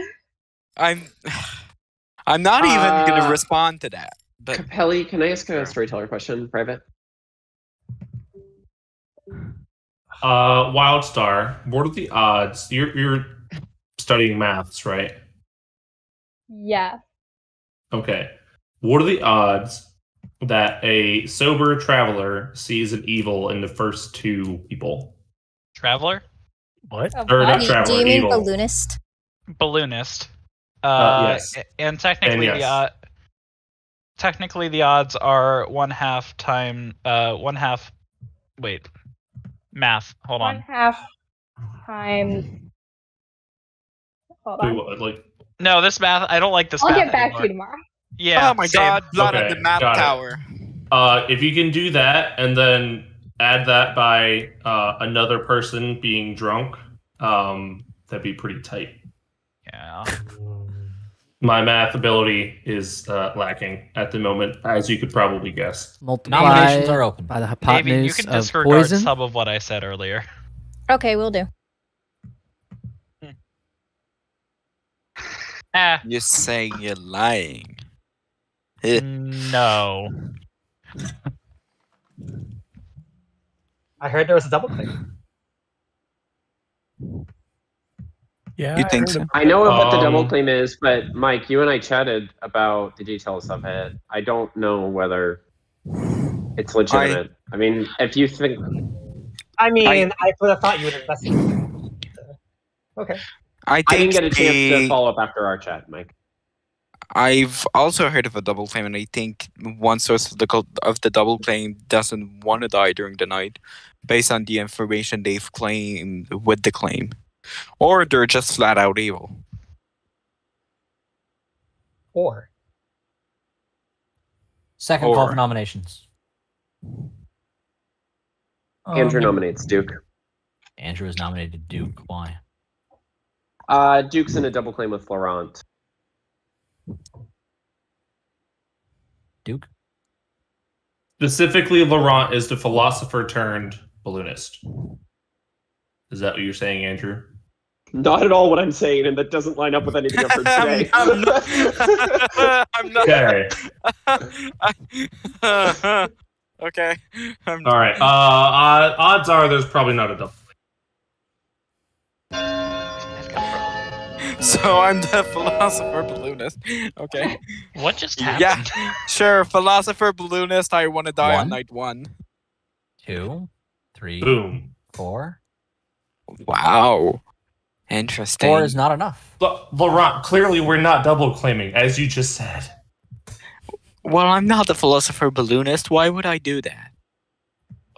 I'm not even going to respond to that. But Capelli, can I ask a storyteller question, private? Wildstar, what are the odds? You're studying maths, right? Yeah. Okay. What are the odds that a sober traveler sees an evil in the first two people? Traveler? What? Or not Do traveler, you mean evil. balloonist? Balloonist. Yes. And technically And yes. technically the odds are 1/2 time 1/2. Wait. Math. Hold on. 1/2 times. Hold Wait, on. what, like, No, this math. I don't like this I'll math get back anymore. to you tomorrow. Yeah. oh my same. God, blood at Okay, the math got it. tower. if you can do that and then add that by another person being drunk, that'd be pretty tight. Yeah. My math ability is lacking at the moment, as you could probably guess. Multiply Nominations are open. by the Davian, you hypotenuse can of disregard poison. some of what I said earlier. Okay, we'll do. You're saying you're lying. Eh. No. I heard there was a double claim. Yeah, You think so? I know what the double claim is, but Mike, you and I chatted about the details of it. I don't know whether it's legitimate. I mean, if you think... I mean, I would have thought you would investigate. Okay. I didn't think get a chance to follow up after our chat, Mike. I've also heard of a double claim, and I think one source of the double claim doesn't want to die during the night, based on the information they've claimed with the claim, or they're just flat out evil. Or Second call for nominations. Andrew nominates Duke. Andrew is nominated Duke. Why? Duke's in a double claim with Laurent. Duke? Specifically, Laurent is the philosopher turned balloonist. Is that what you're saying, Andrew? Not at all what I'm saying, and that doesn't line up with anything I've heard today. I'm not. Okay. Okay. All right. Odds are there's probably not a double. So I'm the philosopher balloonist. Okay. What just happened? Yeah, sure. Philosopher balloonist. I want to die on 1, night 1. 2, 3, Boom. 4. Wow. Interesting. 4 is not enough. Laurent, clearly we're not double claiming, as you just said. Well, I'm not the philosopher balloonist. Why would I do that?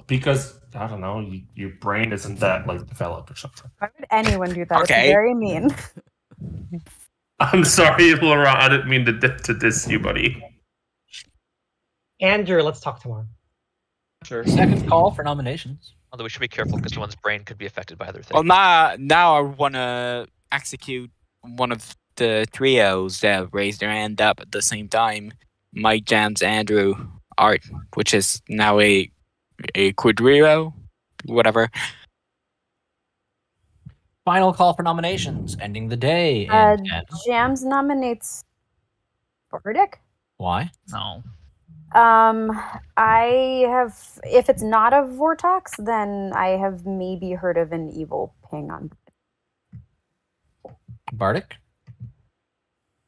Because, I don't know, your brain isn't that, like, developed or something. Why would anyone do that? Okay. It's very mean. I'm sorry, Laurent. I didn't mean to diss you, buddy. Andrew, let's talk tomorrow. Sure. Second call for nominations. Although we should be careful because one's brain could be affected by other things. Well, now I want to execute one of the trios that raised their hand up at the same time. Mike, Jams, Andrew, Art, which is now a quadrio, whatever. Final call for nominations, ending the day. in 10. Jams nominates Burdick. Why? No. I have, if it's not a Vortox, then I have maybe heard of an evil ping on. Bardic?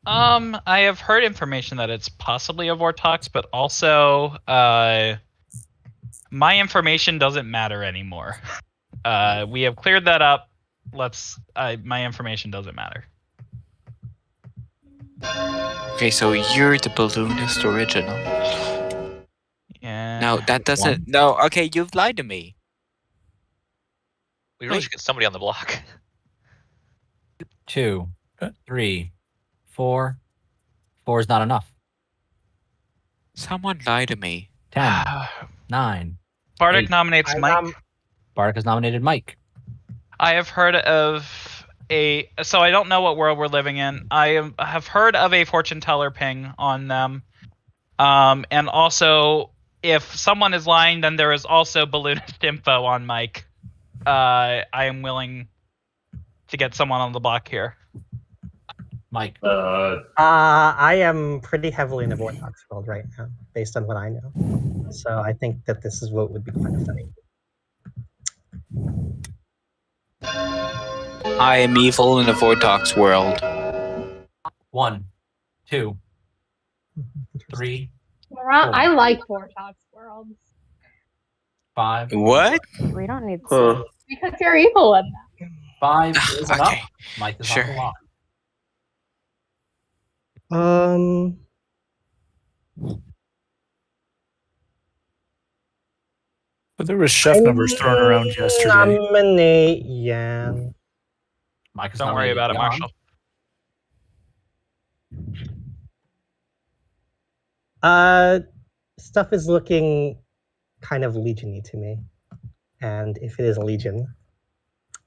I have heard information that it's possibly a Vortox, but also, my information doesn't matter anymore. We have cleared that up. My information doesn't matter. Okay, so you're the balloonist original. Yeah. No, that doesn't. No, okay, you've lied to me. We really should get somebody on the block. 2, 3, 4. 4 is not enough. Someone lied to me. 10, 9. Bardic 8. nominates Mike. Bardic has nominated Mike. I have heard of a. So I don't know what world we're living in. Have heard of a fortune teller ping on them. And also, if someone is lying, then there is also balloonist info on Mike. I am willing to get someone on the block here. Mike. I am pretty heavily in the Vortox world right now, based on what I know. So I think that this is what would be kind of funny. I am evil in the Vortox world. 1, 2, 3. I like Vortox worlds 5. What? We don't need because you're evil in them. 5 is enough. Okay. Mike is Sure. on the block. But there was chef numbers thrown around yesterday. Nominate Yan. Mike is Don't worry about it, Marshall. Stuff is looking kind of Legion-y to me. And if it is a Legion,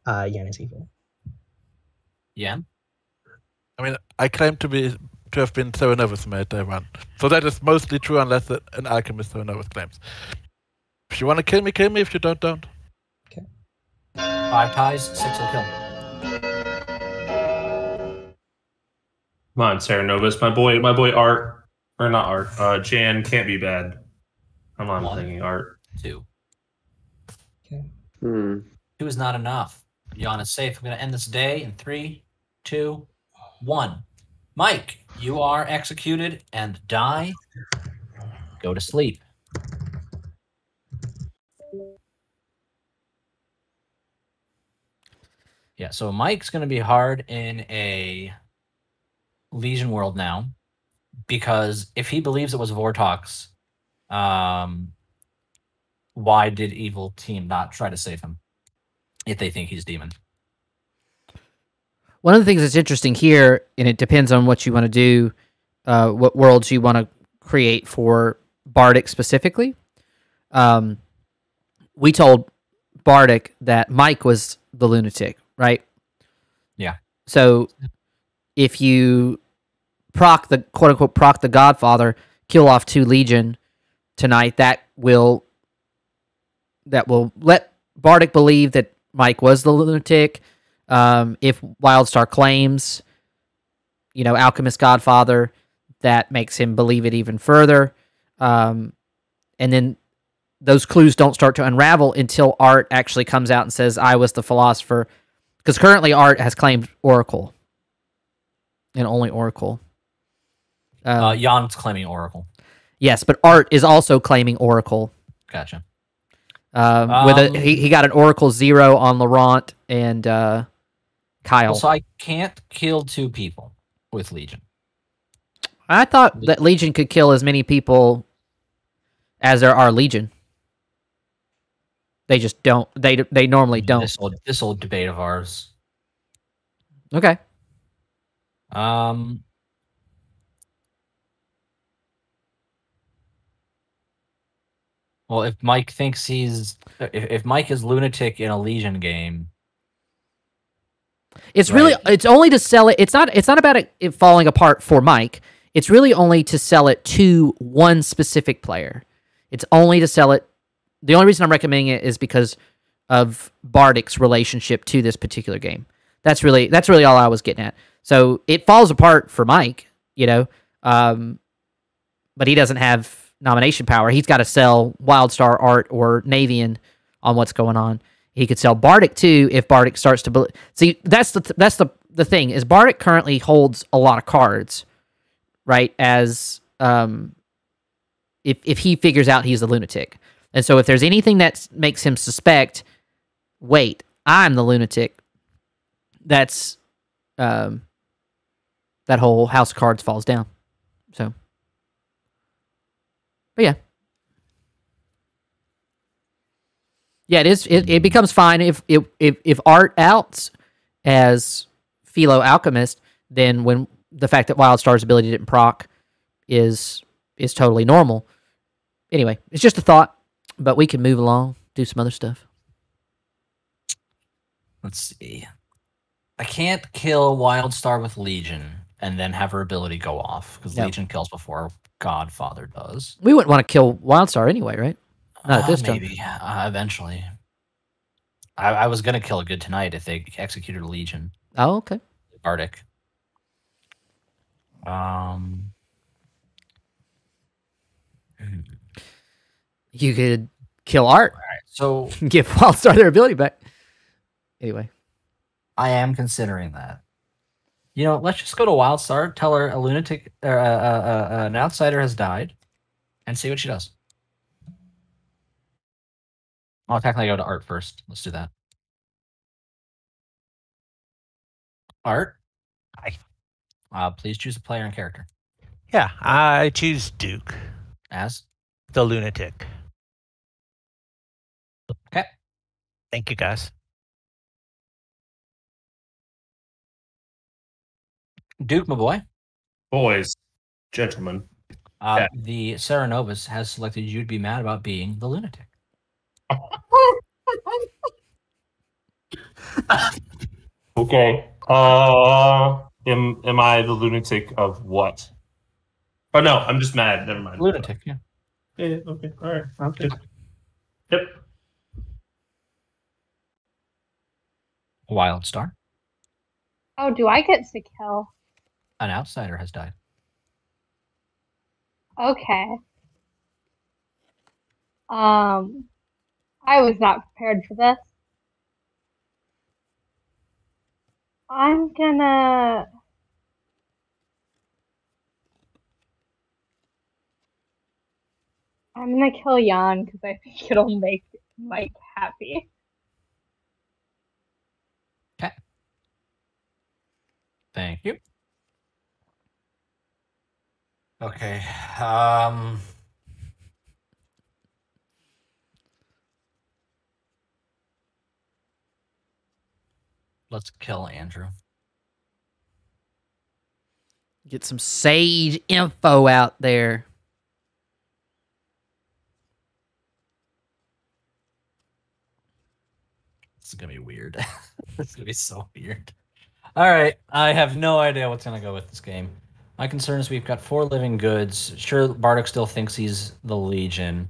Yan is evil. Yan? I mean, I claim to have been Serenovus made day one. So that is mostly true unless an Alchemist Serenovus claims. If you want to kill me, kill me. If you don't, don't. Okay. 5 ties, 6 will kill. Come on, Sarah Novus. My boy Art, or not Art, Jan can't be bad. Come on, I'm thinking Art. 2. Okay. 2 is not enough. Jan is safe. I'm going to end this day in 3, 2, 1. Mike, you are executed and die. Go to sleep. Yeah, so Mike's going to be hard in a Legion world now, because if he believes it was Vortox, why did evil team not try to save him if they think he's demon? One of the things that's interesting here, and it depends on what you want to do, what worlds you want to create for Bardic specifically. We told Bardic that Mike was the lunatic, right? Yeah. So if you proc the quote unquote proc the Godfather, kill off 2 Legion tonight, that will let Bardic believe that Mike was the lunatic. If Wildstar claims, Alchemist Godfather, that makes him believe it even further. And then those clues don't start to unravel until Art actually comes out and says, I was the philosopher. Because currently Art has claimed Oracle. And only Oracle. Jan's claiming Oracle. Yes, but Art is also claiming Oracle. Gotcha. He got an Oracle 0 on Laurent and Kyle. So I can't kill 2 people with Legion. I thought that Legion could kill as many people as there are Legion. They just don't. They normally don't. This old debate of ours. Okay. Well, if Mike thinks if Mike is lunatic in a Legion game, it's really it's only to sell it. It's not about it falling apart for Mike. It's really only to sell it to one specific player. It's only to sell it. The only reason I'm recommending it is because of Bardic's relationship to this particular game. That's really all I was getting at. So it falls apart for Mike, but he doesn't have nomination power. He's got to sell Wildstar, Art, or Navian on what's going on. He could sell Bardic too if Bardic starts to see. That's the thing is Bardic currently holds a lot of cards, right? As if he figures out he's the lunatic. And so if there's anything that makes him suspect, wait, I'm the lunatic, that's that whole house of cards falls down. So, but yeah. Yeah, it is. It becomes fine if Art outs as Philo Alchemist, then when the fact that Wildstar's ability didn't proc is totally normal. Anyway, it's just a thought, but we can move along, do some other stuff. Let's see. I can't kill Wildstar with Legion and then have her ability go off because Legion kills before Godfather does. We wouldn't want to kill Wildstar anyway, right? Not at this time. Maybe eventually. I was gonna kill a good tonight if they executed a Legion. Oh, okay. Bardic. You could kill Art. All right, so give Wildstar their ability back. Anyway, I am considering that. You know, let's just go to Wildstar, tell her a lunatic or an outsider has died, and see what she does. I'll technically go to Art first. Let's do that. Art. Hi. Please choose a player and character. Yeah, I choose Duke. As? The lunatic. Okay. Thank you, guys. Duke, my boy. Boys, gentlemen. The Serenovus has selected you to be mad about being the lunatic. Okay. Am I the lunatic of what? Oh no, I'm just mad. Never mind. Lunatic, yeah. Yeah, okay. All right. Okay. Yep. Wildstar. Oh, do I get to kill? An outsider has died. Okay. I was not prepared for this. I'm gonna kill Jan because I think it'll make Mike happy. Okay. Thank you. Okay. Let's kill Andrew. get some sage info out there. This is gonna be weird. This is gonna be so weird. All right, I have no idea what's gonna go with this game. My concern is we've got 4 living goods. Sure, Bardock still thinks he's the Legion.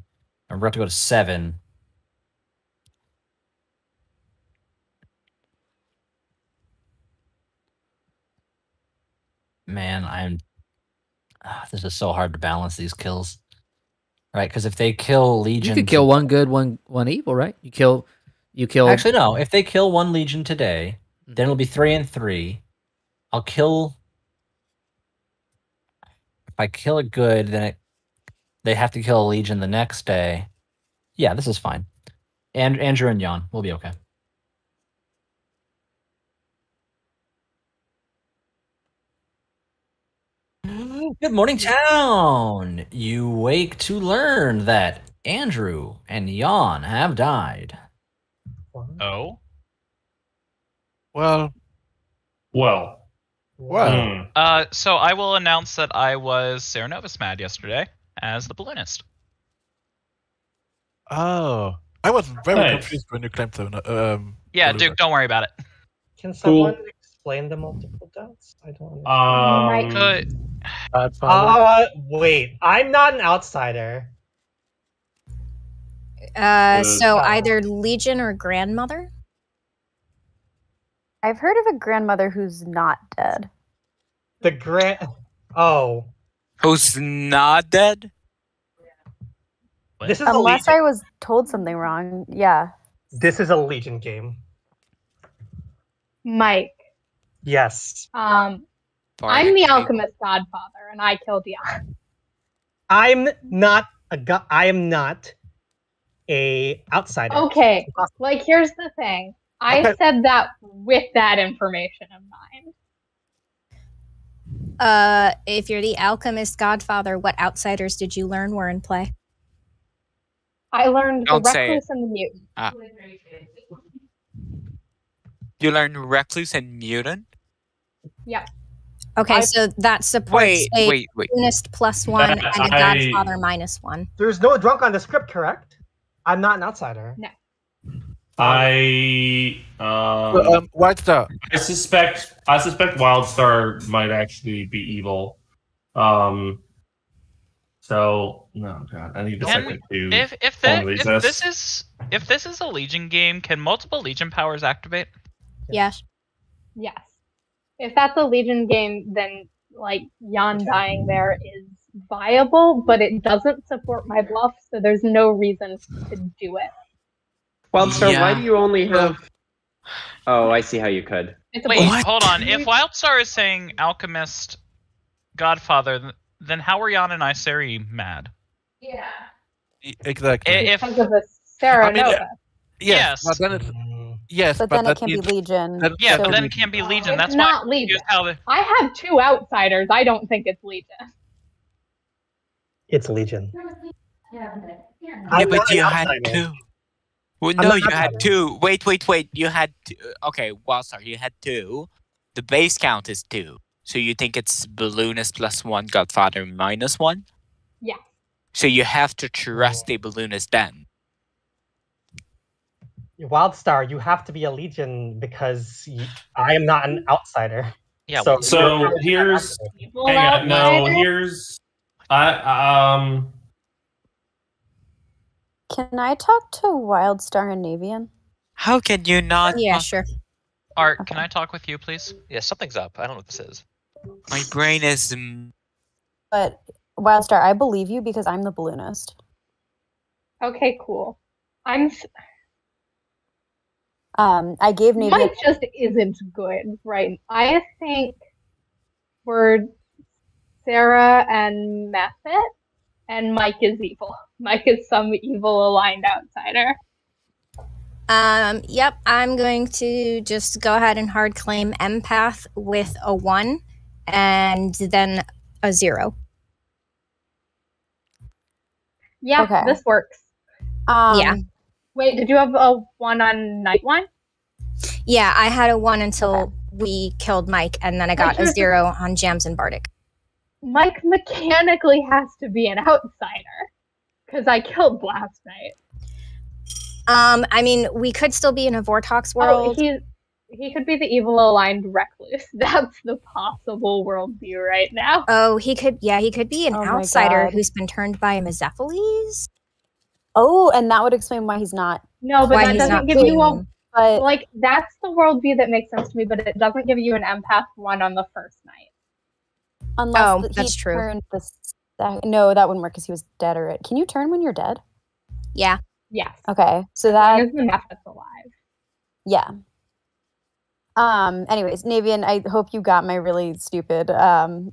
And we're about to go to 7. Man, this is so hard to balance these kills, right? Because if they kill Legion, you could kill one good, one evil, right? You kill. Actually, no. If they kill one Legion today, then it'll be 3 and 3. I'll kill. If I kill a good, then they have to kill a Legion the next day. Yeah, this is fine. And Andrew and Jan will be okay. Good morning, town. You wake to learn that Andrew and Jan have died. Oh. Well. So I will announce that I was Serenovus mad yesterday as the balloonist. Oh, I was very confused when you claimed so. Yeah, Duke, don't worry about it. Can someone explain the multiple deaths? I don't understand. Wait, I'm not an outsider. So either Legion or Grandmother? I've heard of a grandmother who's not dead. Who's not dead? This is Unless I was told something wrong. Yeah. This is a Legion game. Mike. Yes. I'm the Alchemist Godfather, and I killed Jan. I am not a outsider. Okay, like here's the thing. I said that with that information in mind. If you're the Alchemist Godfather, what outsiders did you learn were in play? I learned Don't the say it. Recluse and the Mutant. You learn Recluse and Mutant? Yep. Okay, so that supports Wait. Balloonist +1 and a Godfather -1. There's no drunk on the script, correct? I'm not an outsider. No. White Star. I suspect Wildstar might actually be evil. So no, God, I need a second to. If this is a Legion game, can multiple Legion powers activate? Yes. Yes. If that's a Legion game, then like Jan dying there is viable, but it doesn't support my bluff, so there's no reason to do it. Wildstar, why do you only have? Oh, I see how you could. Wait, hold on. If Wildstar is saying Alchemist, Godfather, then how are Jan and Isari mad? Yeah. Exactly. Because of the Sarah Nova. Yes. But then it's but then it can be Legion. But then it can't be Legion. That's It's not why Legion. I have 2 outsiders. I don't think it's Legion. It's Legion. Yeah, but you had 2. Well, no, you had 2. Wait. You had 2. Okay, Wildstar, you had 2. The base count is 2. So you think it's Balloonist +1, Godfather -1? Yeah. So you have to trust a Balloonist then. Wildstar, you have to be a Legion because I am not an outsider. Yeah. So here's. Hang on. No, here's. Can I talk to Wildstar and Navian? How can you not? Yeah, sure. Art, can I talk with you, please? Yeah, something's up. I don't know what this is. My brain is. But Wildstar, I believe you because I'm the balloonist. Okay, cool. I gave Navian. Mike just isn't good, right? I think we're Sarah and Method, and Mike is evil. Mike is some evil aligned outsider. Yep, I'm going to just go ahead and hard claim empath with a 1 and then a 0. Yeah, Okay. this works. Yeah. Wait, did you have a 1 on night 1? Yeah, I had a 1 until we killed Mike, and then I got a 0 on Jams and Bardic. Mike mechanically has to be an outsider because I killed last night. I mean, we could still be in a Vortox world. He could be the evil aligned recluse. That's the possible worldview right now. Oh, he could be an Oh my outsider God. who's been turned by a Mezephiles. Oh, and that would explain why he's not. No, but Why that he's doesn't not give you a clean. But like that's the worldview that makes sense to me, but it doesn't give you an empath 1 on the first night. unless he that's true. turned no, that wouldn't work because he was dead already. Can you turn when you're dead? Yeah. Yes. Okay, so As long that as the method's alive. yeah. Anyways, Navian, I hope you got my really stupid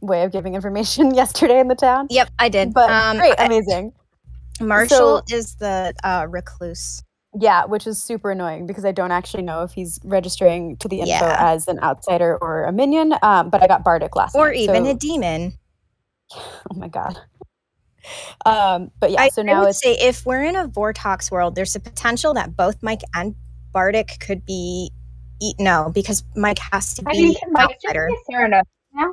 way of giving information yesterday in the town. Yep, I did. But great, amazing. Marshall is the recluse. Yeah, which is super annoying because I don't actually know if he's registering to the info Yeah. as an outsider or a minion. But I got Bardic last Or night, even so- a demon. Oh my god. But yeah, so I now would it's say if we're in a Vortox world, there's a potential that both Mike and Bardic could be no, because Mike has to I mean, be can Mike just outsider. be Sarah Nova now?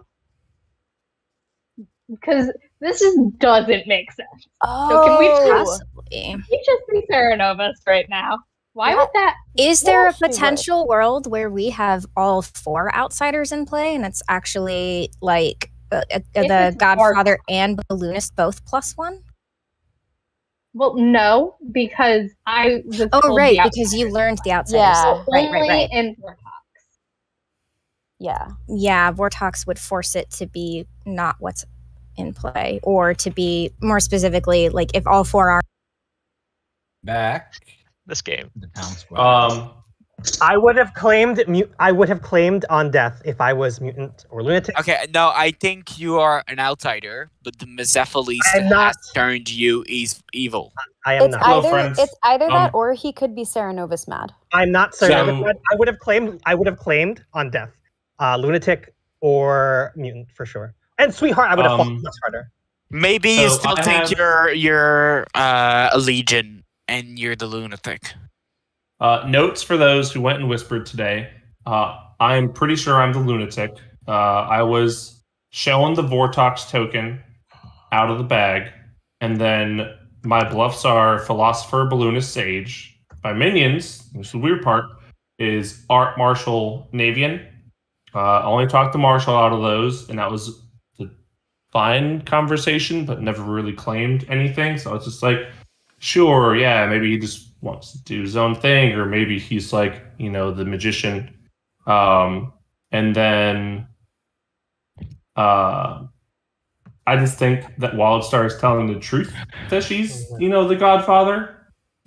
Because this just doesn't make sense. So can we Possibly. just be Sarah Novus right now? Why would that? Is there a actually would. potential world where we have all 4 outsiders in play and it's actually like the it's Godfather and Balloonist both +1? Well, no, because I was Oh, told right, the because you learned the outsiders. Yeah. Right. only in Vortex. yeah. Yeah, Vortox would force it to be not what's in play, or to be more specifically, like if all 4 are. Back. This game. The town square. I would have claimed on death if I was mutant or lunatic. Okay, no, I think you are an outsider, but the Mezephiles I'm not. has turned you evil. I am It's not. Hello, either friends. it's either that Um, or he could be Sarah Novus mad. I'm not So- certain. I would have claimed on death, lunatic or mutant for sure. And sweetheart, I would have fought much harder. Maybe you So still I think have- you're a legion And you're the lunatic. Notes for those who went and whispered today. I'm pretty sure I'm the lunatic. I was shown the Vortox token out of the bag, and then my bluffs are Philosopher, Balloonist, Sage. My minions, which is the weird part, is Art, Marshall, Navian. I only talked to Marshall out of those, and that was the fine conversation, but never really claimed anything. So it's just like, sure, yeah, maybe he just wants to do his own thing, or maybe he's like, the magician. And then I just think that Wildstar is telling the truth that she's, the Godfather.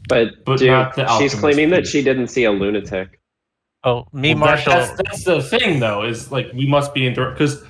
But not dude, the she's Alchemist claiming that piece. she didn't see a lunatic. Oh, Marshall. That's the thing, though, is like we must be in because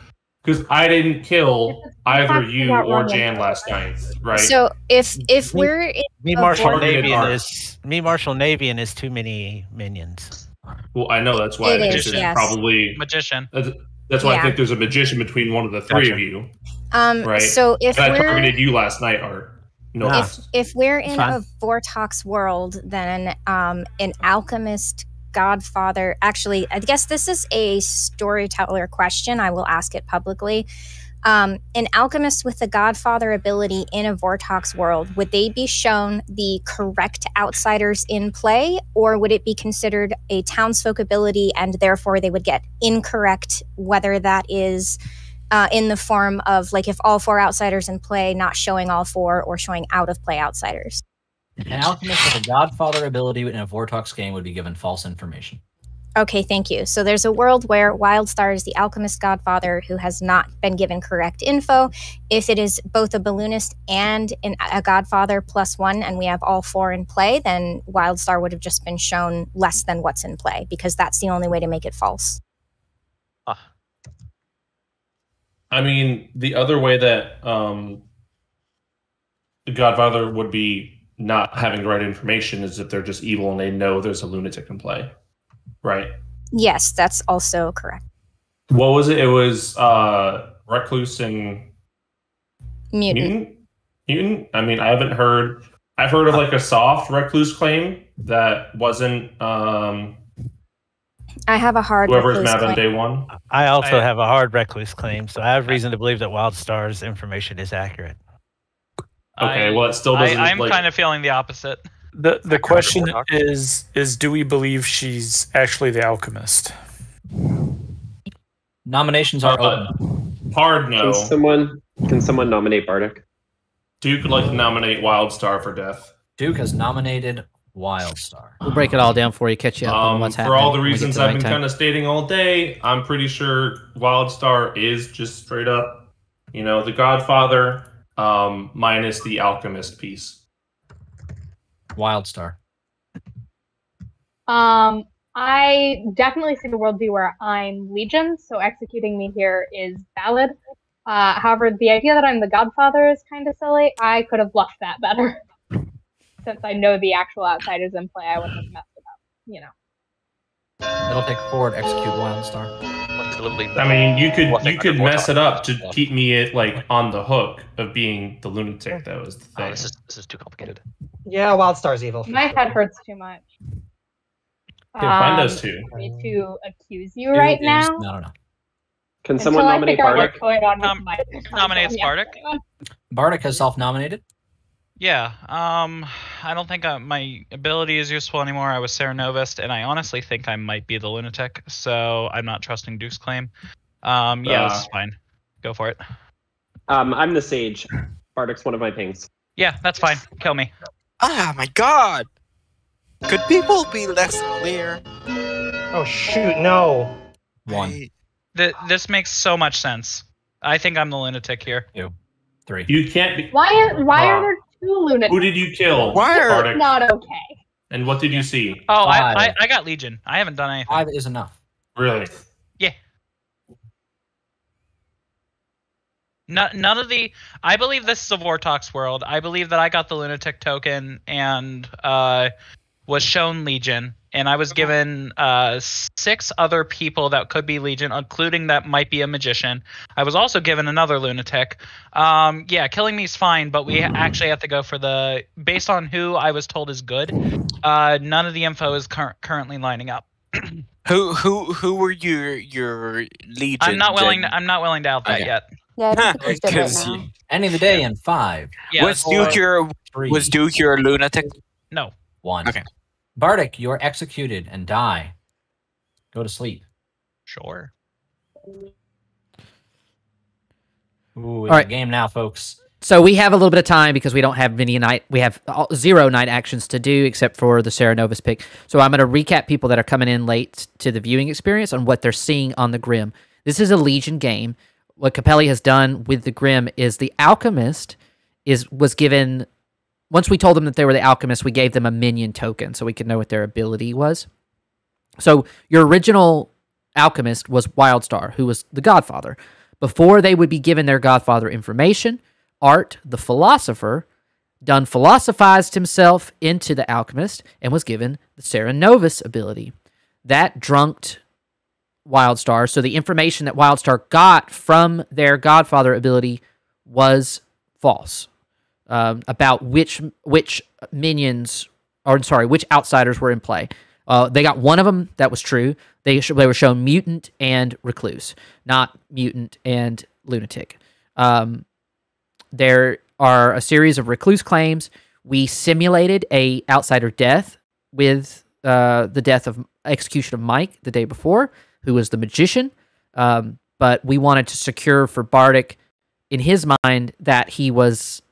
I didn't kill either you or Jan last night, right? So if we're in Me, a Marshall, vortex- Navian is too many minions. Well, I know that's why It I think is, there's yes. probably magician. That's why I Yeah. think there's a magician between one of the three of you, right? So if and I we're targeted you last night, Art. No, if we're It's in fine. a Vortox world, then an Alchemist Godfather. Actually, I guess this is a storyteller question. I will ask it publicly. An Alchemist with the Godfather ability in a Vortox world, would they be shown the correct outsiders in play, or would it be considered a townsfolk ability and therefore they would get incorrect, whether that is in the form of, like, if all 4 outsiders in play, not showing all 4 or showing out of play outsiders? An alchemist with a Godfather ability in a Vortox game would be given false information. Okay, thank you. So there's a world where Wildstar is the Alchemist Godfather who has not been given correct info. If it is both a Balloonist and a Godfather +1, and we have all 4 in play, then Wildstar would have just been shown less than what's in play, because that's the only way to make it false. I mean, the other way that the Godfather would be not having the right information is if they're just evil and they know there's a lunatic in play, right? Yes, that's also correct. What was it? It was Recluse and Mutant. Mutant? I mean, I've heard of like a soft Recluse claim that wasn't I have a hard whoever's recluse mad on claim. day one. I also have a hard recluse claim, so I have reason to believe that Wildstar's information is accurate. Okay, well, it still doesn't. I'm kind of feeling the opposite. The question is do we believe she's actually the alchemist? Nominations are open. Hard no. Can someone nominate Bardic? Duke would like to nominate Wildstar for death. Duke has nominated Wildstar. We'll break it all down for you, catch you up on what's happening. For all the when we get reasons to the I've right been time. kind of stating all day, I'm pretty sure Wildstar is just straight up, the Godfather, minus the Alchemist piece. Wildstar. I definitely see the worldview where I'm Legion, so executing me here is valid. However, the idea that I'm the Godfather is kind of silly. I could have bluffed that better. Since I know the actual outsiders in play, I wouldn't have messed it up, It'll take 4 to execute Wildstar. I mean, you could mess it up to keep me on the hook of being the lunatic. That was the thing. This is too complicated. Yeah, Wildstar's evil. My head hurts too much. Find those two. For me to accuse you right now. No. Can someone nominate Bardic? Nominates Bardic. Bardic has self-nominated. Yeah, I don't think my ability is useful anymore. I was Serenovist, and I honestly think I might be the lunatic, so I'm not trusting Duke's claim. Yeah, this is fine. Go for it. I'm the Sage. Bardic's one of my pings. Yeah, that's fine. Kill me. Ah, my God! Could people be less clear? Oh shoot, no. 1. This makes so much sense. I think I'm the lunatic here. 2, 3. You can't be. Why are there 2 lunatics? Who did you kill? That's Bardic? not okay. And what did you see? Oh, 5. I got Legion. I haven't done anything. 5 is enough. Really? Yeah. None of the. I believe this is a Vortox world. I believe that I got the lunatic token and was shown Legion, and I was given 6 other people that could be Legion, including that might be a magician. I was also given another lunatic. Yeah, killing me is fine, but we actually have to go for the based on who I was told is good. None of the info is currently lining up. Who were your Legion? I'm not willing to out that yet. Yeah, I don't think he's good right 'Cause now. End of the day in 5. Yeah, was Duke your 3, lunatic? No. 1. Okay. Bardic, you're executed and die. Go to sleep. Sure. Ooh, All right. game now, folks. So we have a little bit of time because we don't have many night. We have 0 night actions to do except for the Sarah Novus pick. So I'm going to recap people that are coming in late to the viewing experience on what they're seeing on the Grim. This is a Legion game. What Capelli has done with the Grim is the Alchemist was given. Once we told them that they were the Alchemist, we gave them a minion token so we could know what their ability was. So your original Alchemist was Wildstar, who was the Godfather. Before they would be given their Godfather information, Art, the Philosopher, done philosophized himself into the Alchemist and was given the Sarah Novus ability. That drunked Wildstar, so the information that Wildstar got from their Godfather ability was false. About which minions, or sorry, which outsiders were in play. They got one of them that was true. They were shown mutant and recluse, not mutant and lunatic. There are a series of recluse claims. We simulated a outsider death with the death of execution of Mike the day before, who was the magician. But we wanted to secure for Bardic, in his mind, that he was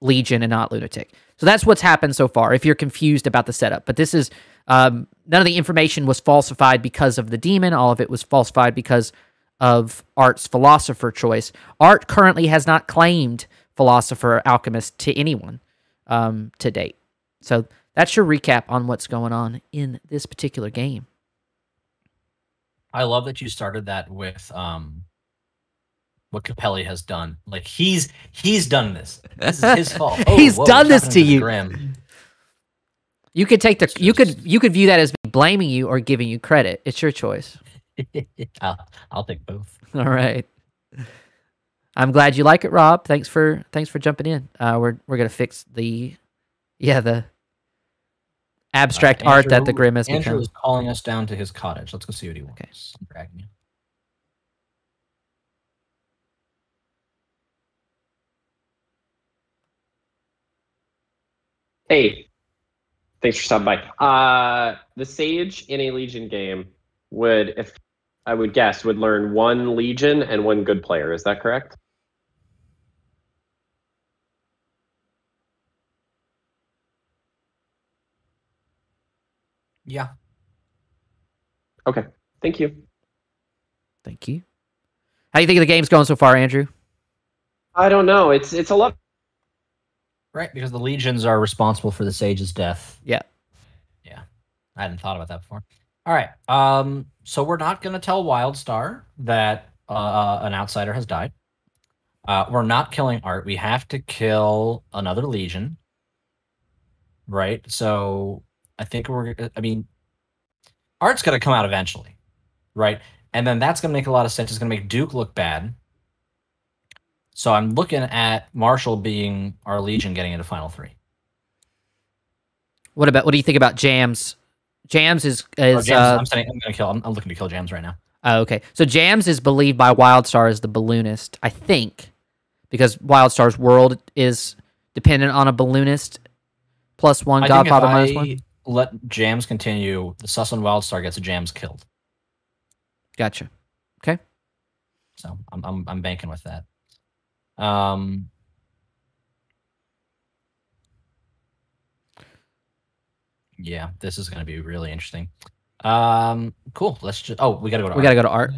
Legion and not lunatic. So that's what's happened so far, if you're confused about the setup. But this is, none of the information was falsified because of the demon. All of it was falsified because of Art's Philosopher choice. Art currently has not claimed Philosopher or Alchemist to anyone to date. So that's your recap on what's going on in this particular game. I love that you started that with what Capelli has done. Like he's done this. This is his fault. Oh, He's whoa, done this to you. Grim. You could take the you could view that as me blaming you or giving you credit. It's your choice. I'll take both. All right. I'm glad you like it, Rob. Thanks for jumping in. We're gonna fix the abstract art that the Grim has Andrew become. is calling us down to his cottage. Let's go see what he wants. Okay. I'm dragging you. Hey, thanks for stopping by. The Sage in a Legion game would, if I would guess, would learn 1 Legion and 1 good player. Is that correct? Yeah. Okay. Thank you. Thank you. How do you think the game's going so far, Andrew? I don't know. It's a lot. Right, because the legions are responsible for the sage's death. Yeah. Yeah. I hadn't thought about that before. All right. So we're not going to tell Wildstar that an outsider has died. We're not killing Art. We have to kill another legion. Right? So I think Art's going to come out eventually. Right? And then that's going to make a lot of sense. It's going to make Duke look bad. So I'm looking at Marshall being our Legion getting into Final 3. What do you think about Jams? Jams is Jams, I'm looking to kill Jams right now. Oh, okay. So Jams is believed by Wildstar as the balloonist, I think, because Wildstar's world is dependent on a balloonist +1 Godfather -1. Let Jams continue. The Sus and Wildstar gets a Jams killed. Gotcha. Okay. So I'm banking with that. Yeah, this is going to be really interesting. Cool. Let's just. Oh, we got to go to. We got to go to Art.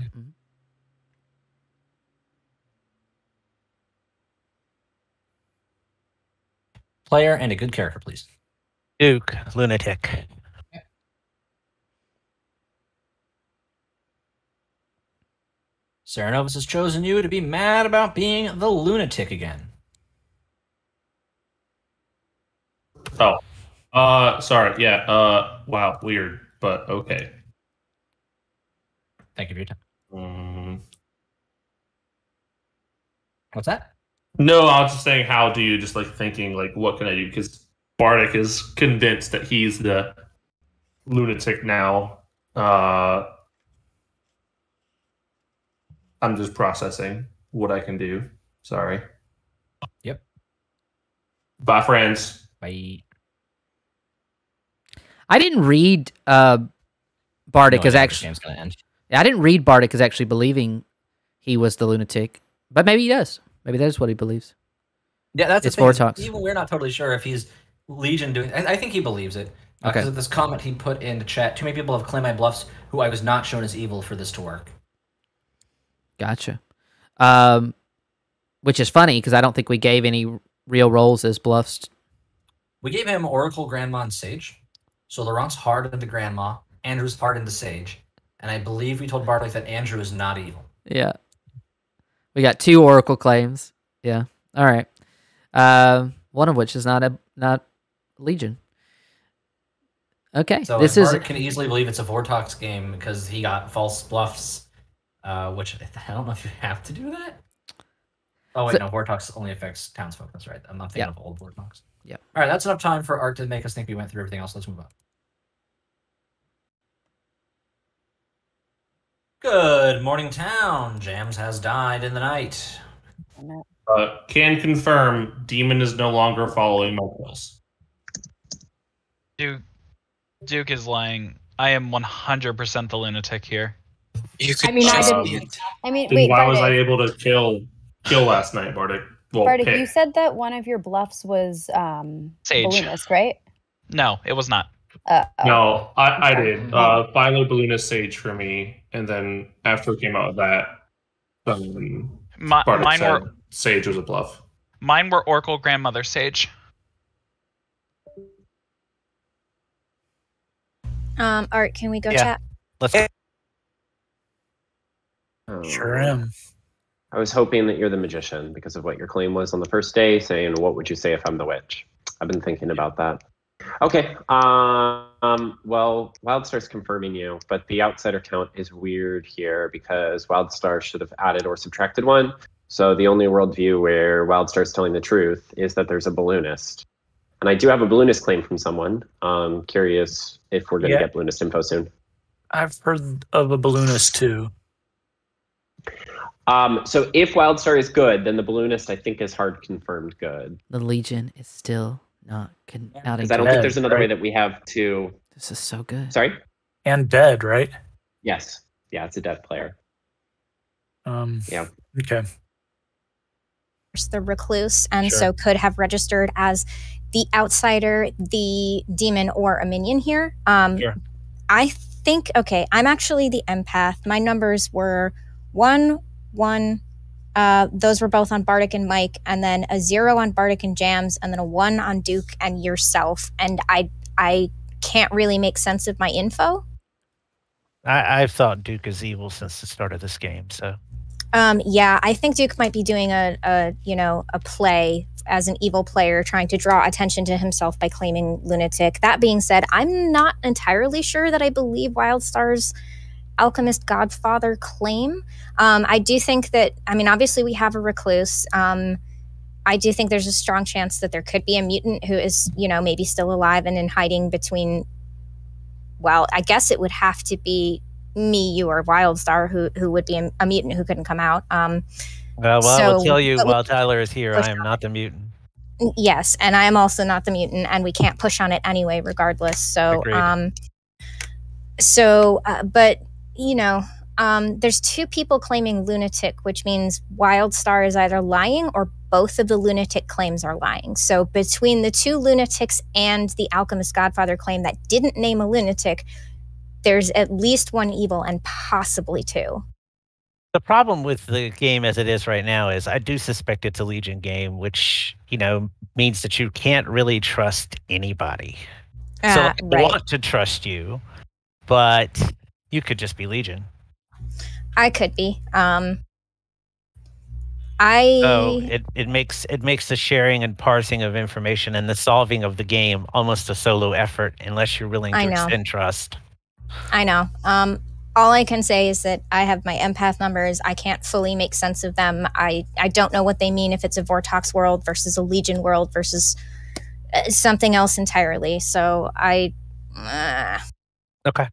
Player and a good character, please. Duke, lunatic. Sarah Novus has chosen you to be mad about being the lunatic again. Oh. Sorry. Yeah. Wow. Weird. but okay. Thank you for your time. What's that? No, I was just saying, how do you just like thinking like, what can I do? Because Bardic is convinced that he's the lunatic now. I'm just processing what I can do. Sorry. Yep. Bye, friends. Bye. I didn't read Bardic as actually. Game's gonna end. I didn't read Bardic as actually believing he was the lunatic, but maybe he does. Maybe that is what he believes. Yeah, that's it's the thing. Vortox. Even we're not totally sure if he's Legion doing. I think he believes it. Okay. Because of this comment he put in the chat, too many people have claimed my bluffs who I was not shown as evil for this to work. Gotcha. Which is funny because I don't think we gave any real roles as bluffs. We gave him Oracle, Grandma, and Sage. So Laurent's hard into Grandma, Andrew's hard into Sage, and I believe we told Bardic that Andrew is not evil. Yeah. We got 2 Oracle claims. Yeah. All right. One of which is not Legion. Okay. So this Bardic is can easily believe it's a Vortox game because he got false bluffs, which I don't know if you have to do that. Oh wait, no, Vortox only affects townsfolk. That's right. I'm not thinking of old Vortox. Yeah. All right, that's enough time for Art to make us think we went through everything else. Let's move on. Good morning, town. Jams has died in the night. Can confirm Demon is no longer following my pills. Duke is lying. I am 100% the lunatic here. You could I mean, just I be didn't. it. I mean, Then wait, why was I Bardic. able to kill last night, Bardic? Well, Bardic, pick. you said that one of your bluffs was Sage. balloonist, right? No, it was not. No, I Okay. did. Philo Balloonist Sage for me, and then after it came out of that, Bardic Mine said were Sage was a bluff. mine were Oracle, Grandmother, Sage. Art, can we go Yeah. chat? Let's Sure am. I was hoping that you're the magician because of what your claim was on the first day, saying, what would you say if I'm the witch? I've been thinking about that. Okay. Well, Wildstar's confirming you, but the outsider count is weird here because Wildstar should have added or subtracted 1. So the only worldview where Wildstar's telling the truth is that there's a balloonist. And I do have a balloonist claim from someone. Curious if we're going to get balloonist info soon. I've heard of a balloonist too. So if Wildstar is good, then the balloonist I think is hard confirmed good. the Legion is still not Because I don't think there's another way that we have to. This is so good. Sorry. And dead, right? Yes. Yeah, it's a dead player. Yeah. Okay. The recluse, and so could have registered as the outsider, the demon, or a minion here. I think, okay, I'm actually the empath. My numbers were 1, 1. Those were both on Bardic and Mike, and then a 0 on Bardic and Jams, and then a 1 on Duke and yourself. And I can't really make sense of my info. I've thought Duke is evil since the start of this game, so. Yeah, I think Duke might be doing a play as an evil player, trying to draw attention to himself by claiming lunatic. That being said, I'm not entirely sure that I believe Wildstar's Alchemist Godfather claim. I do think that, I mean, obviously we have a recluse. I do think there's a strong chance that there could be a mutant who is, maybe still alive and in hiding between, well, I guess it would have to be me, you, or Wildstar, who would be a mutant who couldn't come out. Well, I will tell you, while Tyler is here, I am not the mutant. Yes, and I am also not the mutant, and we can't push on it anyway, regardless. So, Agreed. But there's 2 people claiming lunatic, which means Wildstar is either lying or both of the lunatic claims are lying. So between the 2 lunatics and the Alchemist Godfather claim that didn't name a lunatic, there's at least 1 evil and possibly 2. The problem with the game as it is right now is I do suspect it's a Legion game, which, means that you can't really trust anybody. So I want to trust you, but you could just be Legion. I could be. So it makes the sharing and parsing of information and the solving of the game almost a solo effort unless you're willing to extend trust. I know. All I can say is that I have my empath numbers. I can't fully make sense of them. I don't know what they mean if it's a Vortox world versus a Legion world versus something else entirely. So Okay.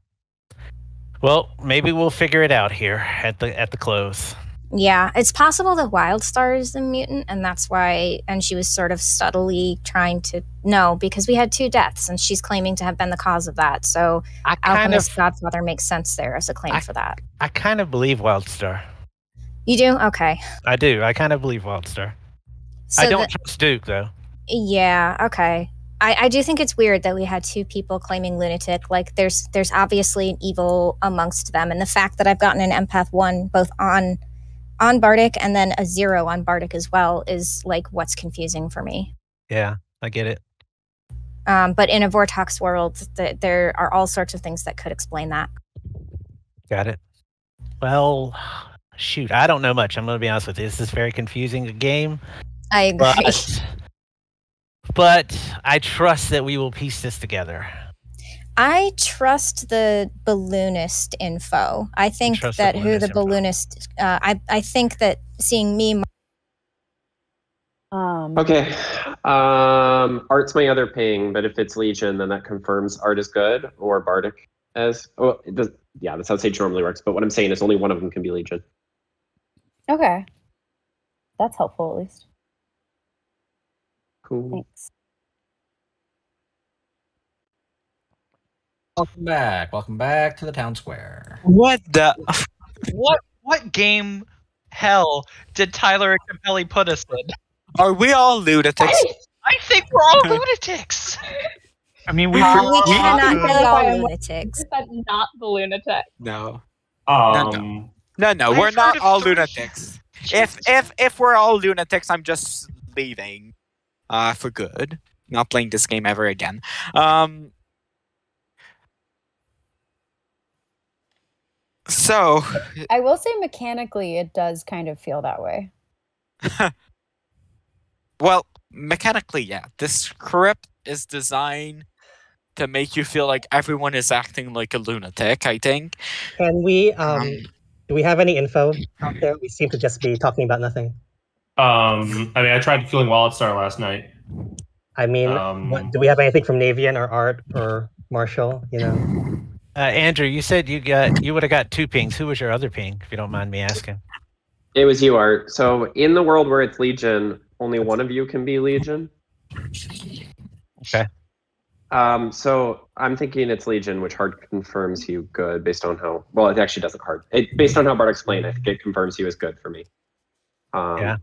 Well, maybe we'll figure it out here at the close. Yeah, it's possible that Wildstar is the mutant, and that's why. And she was sort of subtly trying to know because we had 2 deaths, and she's claiming to have been the cause of that. So, Alchemist Godfather makes sense there as a claim for that. I kind of believe Wildstar. You do? Okay. I do. I kind of believe Wildstar. So I don't trust Duke though. Yeah. Okay. I do think it's weird that we had 2 people claiming lunatic. Like, there's obviously an evil amongst them, and the fact that I've gotten an empath 1 both on Bardic and then a 0 on Bardic as well is like what's confusing for me. Yeah, I get it. But in a Vortox world, there are all sorts of things that could explain that. Got it. Well, shoot, I don't know much. I'm going to be honest with you. This is very confusing a game. I agree. But I trust that we will piece this together. I trust the balloonist info. I think that who the balloonist. I think that seeing me. Okay. Art's my other ping, but if it's Legion, then that confirms Art is good or Bardic as. Oh, it does. Yeah, that's how Sage normally works. But what I'm saying is only one of them can be Legion. Okay. That's helpful, at least. Cool. Thanks. Welcome back to the town square. What the? What game hell did Tyler and Capelli put us in? Are we all lunatics? I think we're all lunatics. I mean, we cannot be all lunatics. Not the lunatic. No. Um, No, we're not all lunatics. If we're all lunatics, I'm just leaving. For good. Not playing this game ever again. So I will say mechanically it does kind of feel that way. well, mechanically, yeah. This script is designed to make you feel like everyone is acting like a lunatic, I think. Can we do we have any info out there? We seem to just be talking about nothing. I mean, I tried killing Wildstar last night. I mean, do we have anything from Navian or Art or Marshall? You know, Andrew, you said you would have got 2 pings. Who was your other ping, if you don't mind me asking? It was you, Art. So in the world where it's Legion, only one of you can be Legion. Okay. So I'm thinking it's Legion, which hard confirms you good based on how well it actually doesn't hard. Based on how Bart explained, I think it confirms you as good for me. Yeah.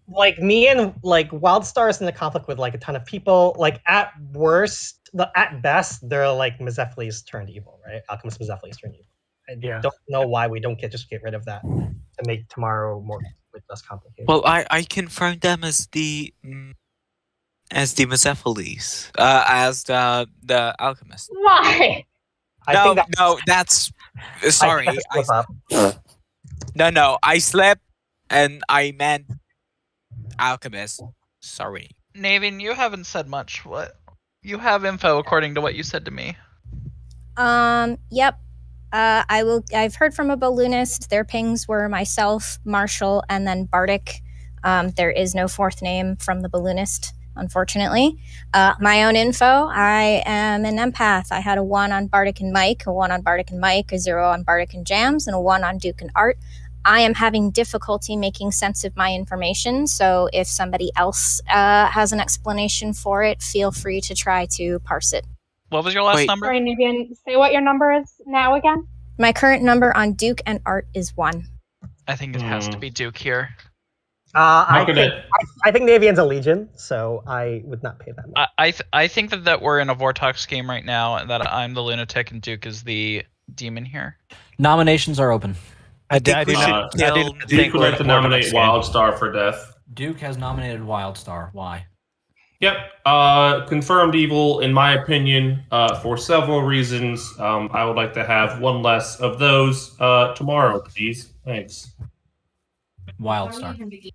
like me and like Wildstar is in a conflict with like a ton of people. Like at worst, at best, they're like Mezephiles turned evil, right? Alchemist Mezephiles turned evil. I don't know why we don't just get rid of that to make tomorrow more less complicated. Well, I confirmed them as the Mezephiles, as the Alchemist. Why? That's sorry. No, I slept and I meant Alchemist. Sorry. Navian, you haven't said much. What? You have info according to what you said to me. Yep. I've heard from a balloonist. Their pings were myself, Marshall, and then Bardic. There is no 4th name from the balloonist, unfortunately. My own info, I am an empath. I had a 1 on Bardic and Mike, a 1 on Bardic and Mike, a 0 on Bardic and Jams, and a 1 on Duke and Art. I am having difficulty making sense of my information, so if somebody else has an explanation for it, feel free to try to parse it. What was your last number? Sorry, Navian, say what your number is now again. My current number on Duke and Art is 1. I think it has to be Duke here. I think Navian's a Legion, so I would not pay that much. I think that we're in a Vortox game right now, and that I'm the lunatic and Duke is the demon here. Nominations are open. Duke would like to nominate Wildstar for death. Duke has nominated Wildstar. Why? Yep. Confirmed evil, in my opinion, for several reasons. I would like to have 1 less of those tomorrow, please. Thanks. Wildstar.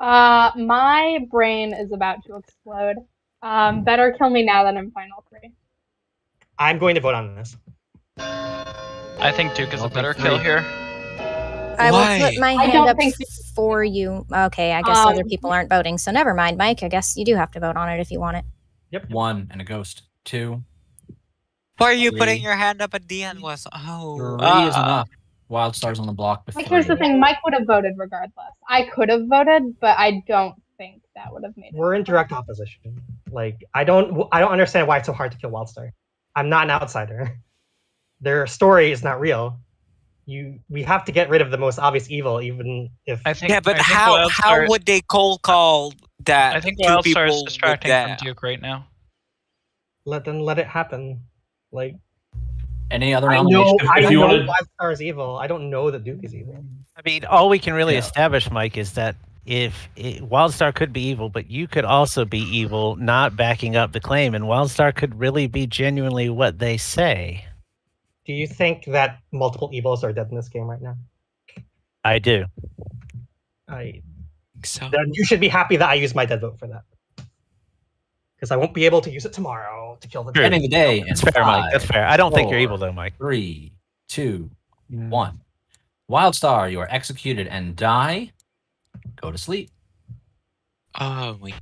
My brain is about to explode. Better kill me now than in final 3. I'm going to vote on this. I think Duke is a better kill here. I will put my hand up think for you. Okay, I guess other people aren't voting, so never mind, Mike. I guess you do have to vote on it if you want it. Yep. 1 and a ghost. 2. Why are you 3. putting your hand up at the end? 3 is enough. Wildstar's on the block with Like, 3. here's the thing, Mike would have voted regardless. I could have voted, but I don't think that would have made it. We're in direct opposition. Like, I don't understand why it's so hard to kill Wildstar. I'm not an outsider. Their story is not real. We have to get rid of the most obvious evil, even if how would they cold call that? I think 2 Wildstar people is with distracting that? from Duke right now. Let it happen. Like, Any other I nominations? know Wildstar is evil. I don't know that Duke is evil. I mean, all we can really establish, Mike, is that Wildstar could be evil, but you could also be evil, not backing up the claim, and Wildstar could really be genuinely what they say. Do you think that multiple evils are dead in this game right now? I do. Then you should be happy that I used my dead vote for that. Because I won't be able to use it tomorrow to kill the Ending the day. That's fair, Mike. That's fair. I don't think you're evil, though, Mike. 3, 2, 1. Wildstar, you are executed and die. Go to sleep. Oh, wait.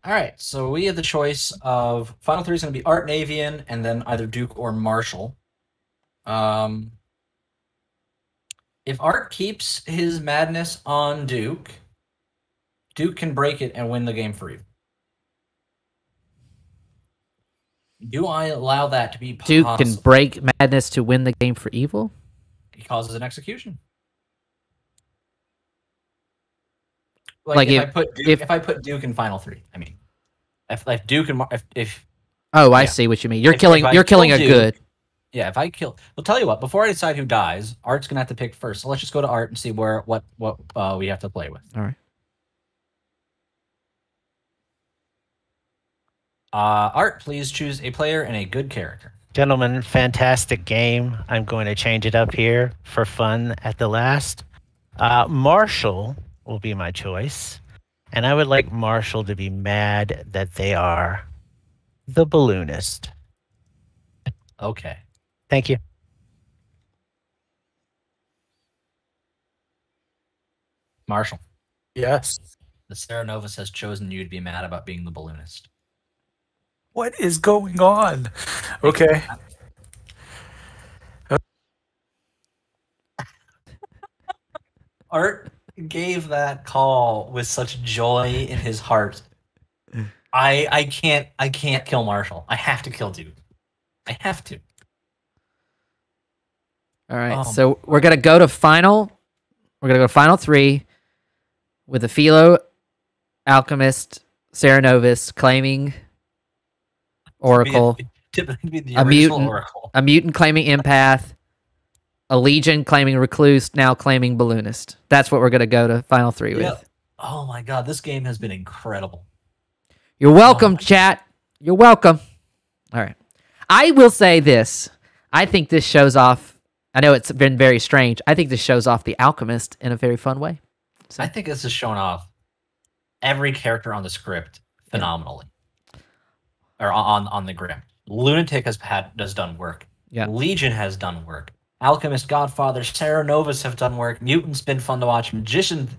All right, so we have the choice of final 3 is going to be Art and Avian, and then either Duke or Marshall. If Art keeps his madness on Duke, Duke can break it and win the game for evil. Do I allow that to be possible? Duke can break madness to win the game for evil? He causes an execution. Like if I put Duke in final 3, I mean, if Duke and if I see what you mean. You're killing a good. Yeah, if I kill, well, tell you what. Before I decide who dies, Art's gonna have to pick first. So let's just go to Art and see what we have to play with. All right. Art, please choose a player and a good character. Gentlemen, fantastic game. I'm going to change it up here for fun at the last. Marshall will be my choice. And I would like Marshall to be mad that they are the balloonist. Okay. Thank you. Marshall. Yes. The Serenovus has chosen you to be mad about being the balloonist. What is going on? Okay. Art gave that call with such joy in his heart. I can't kill Marshall. I have to kill Duke. I have to. All right, so we're gonna go to final. We're gonna go to final 3 with the Philo, Alchemist, Serenovus claiming Oracle, a mutant claiming Empath, a Legion claiming Recluse, now claiming Balloonist. That's what we're gonna go to final 3 with. Oh my god, this game has been incredible. You're welcome, chat. You're welcome. All right. I will say this. I think this shows off. I know it's been very strange. I think this shows off the Alchemist in a very fun way. So. I think this has shown off every character on the script phenomenally. Or on the Grim. Lunatic has done work. Yeah. Legion has done work. Alchemist, Godfather, Serenovus have done work. Mutant's been fun to watch. Magician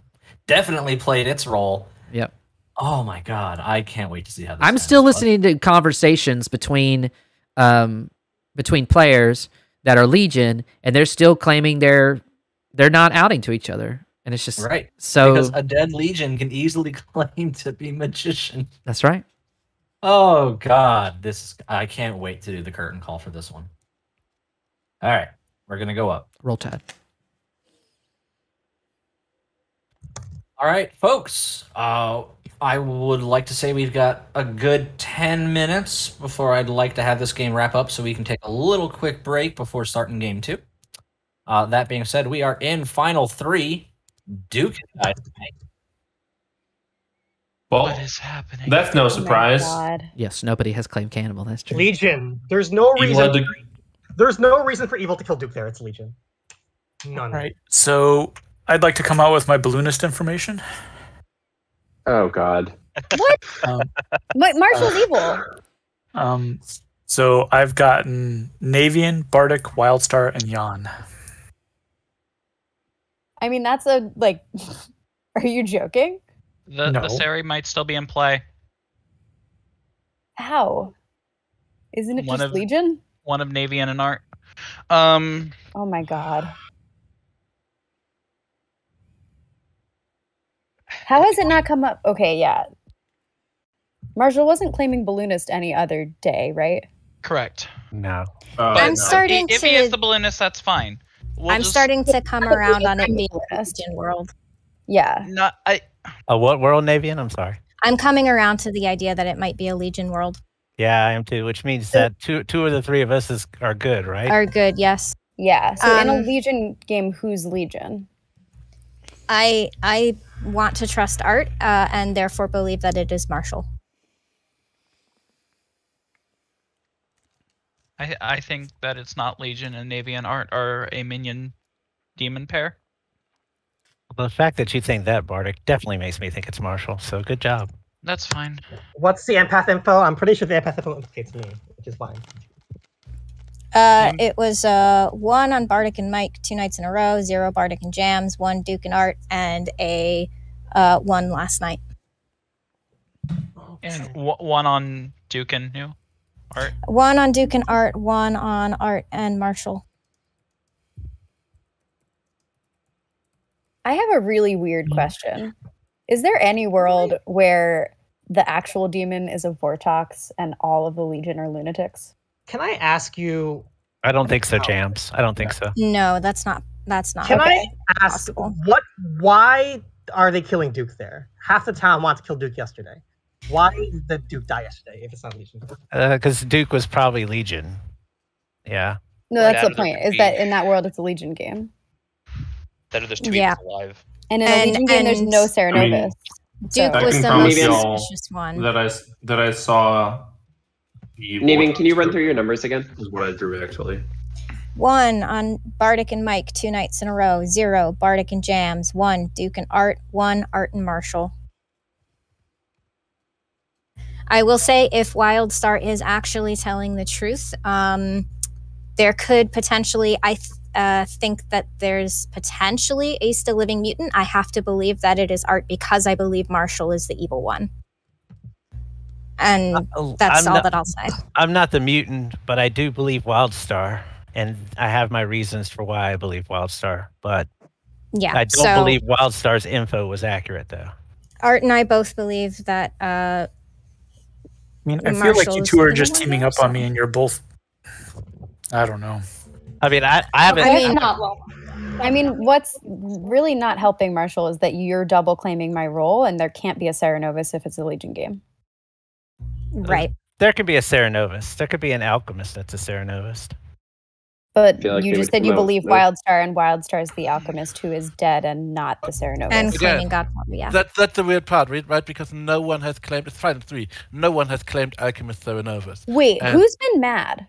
definitely played its role. Yep. Oh my god, I can't wait to see how this I'm still listening to conversations between players that are Legion, and they're still claiming they're not outing to each other, and it's just right. So because a dead Legion can easily claim to be Magician. That's right. Oh god, I can't wait to do the curtain call for this one. All right, we're gonna go up. Roll Tide. All right, folks. I would like to say we've got a good 10 minutes before I'd like to have this game wrap up so we can take a little quick break before starting game 2. That being said, we are in final 3. Duke died. Well, what is happening? That's no surprise. Yes, nobody has claimed cannibal. That's true. Legion. There's no reason. There's no reason for evil to kill Duke there. It's Legion. None. Right. So I'd like to come out with my balloonist information. Oh God. What? Um, Marshall's evil. So I've gotten Navian, Bardic, Wildstar, and Jan. I mean, that's a like. Are you joking? The Sari might still be in play. How? Isn't it One just of- Legion? One of Navian and Art. Oh my God. How has it not come up? Okay, yeah. Marshall wasn't claiming balloonist any other day, right? Correct. No. I'm starting if to. he is the balloonist, that's fine. I'm starting to come around on it being Legion world. Yeah. Not I. What world, Navian? I'm sorry. I'm coming around to the idea that it might be a Legion world. Yeah, I am too. Which means that two of the three of us are good, right? Are good, yes. Yeah. So in a Legion game, who's Legion? I want to trust Art, and therefore believe that it is Marshall. I think that it's not Legion and Navian Art are a minion demon pair. Well, the fact that you think that, Bardic, definitely makes me think it's Marshall. So good job. That's fine. What's the empath info? I'm pretty sure the empath info implicates me, which is fine. It was 1 on Bardic and Mike 2 nights in a row, 0 Bardic and Jams, 1 Duke and Art, and a 1 last night. And 1 on Duke and who? Art. 1 on Duke and Art, 1 on Art and Marshall. I have a really weird question. Is there any world where the actual demon is a Vortox and all of the Legion are lunatics? Can I ask you? I don't think so, Jams. I don't think so. No, that's not. Can I ask why are they killing Duke there? Half the town wants to kill Duke yesterday. Why did Duke die yesterday if it's not Legion? Because Duke was probably Legion. Yeah. No, that's the point. Is that in that world it's a Legion game? That there's 2 Yeah. evils alive. And in a Legion game, there's no Serenovus. Duke was the most suspicious one. That I saw. Navian, can you run through your numbers again? Is what I drew actually. 1 on Bardic and Mike 2 nights in a row, 0 Bardic and Jams, 1 Duke and Art, 1 Art and Marshall. I will say if Wildstar is actually telling the truth, there could potentially, I think that there's potentially a still living mutant. I have to believe that it is Art because I believe Marshall is the evil one. And that's all that I'll say. I'm not the mutant, but I do believe Wildstar. And I have my reasons for why I believe Wildstar. But yeah, I don't believe Wildstar's info was accurate, though. Art and I both believe that I mean, I feel like you two are just teaming up on me, and you're both. I don't know. I mean, I haven't. I mean, what's really not helping Marshall is that you're double claiming my role, and there can't be a Serenovus if it's a Legion game. Right. There could be a Serenovus. There could be an Alchemist that's a Serenovus. But like you just said you believe Wildstar, and Wildstar is the Alchemist who is dead and not the Serenovus. And claiming Godfather, yeah. That's the weird part, right? Because no one has claimed, it's 5 and 3, no one has claimed Alchemist Serenovus. Wait, who's been mad?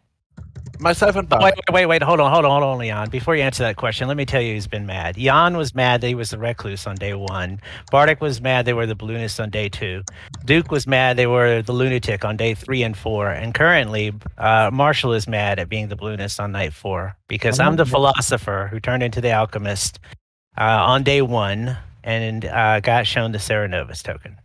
Myself and Bob. Wait, hold on, Leon. Before you answer that question, let me tell you who's been mad. Jan was mad that he was the Recluse on day 1. Bardic was mad they were the Balloonist on day 2. Duke was mad they were the Lunatic on day 3 and 4. And currently, Marshall is mad at being the Balloonist on night 4 because I'm the Philosopher who turned into the Alchemist on day 1 and got shown the Serenovus token.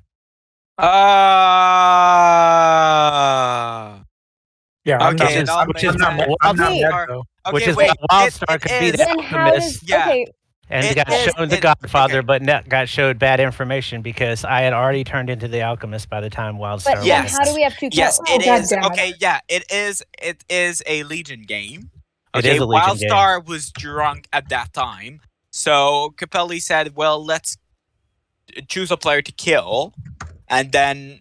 Yeah, I'm okay, not, which is I'm not mad, though. Which is why Wildstar could be the Alchemist. And got shown the Godfather, but got showed bad information because I had already turned into the Alchemist by the time Wildstar. But yes, how do we have 2 kills? Yes, it is. Okay, yeah, it is a Legion game. Okay, It is a Legion game. Wildstar was drunk at that time, so Capelli said, "Well, let's choose a player to kill," and then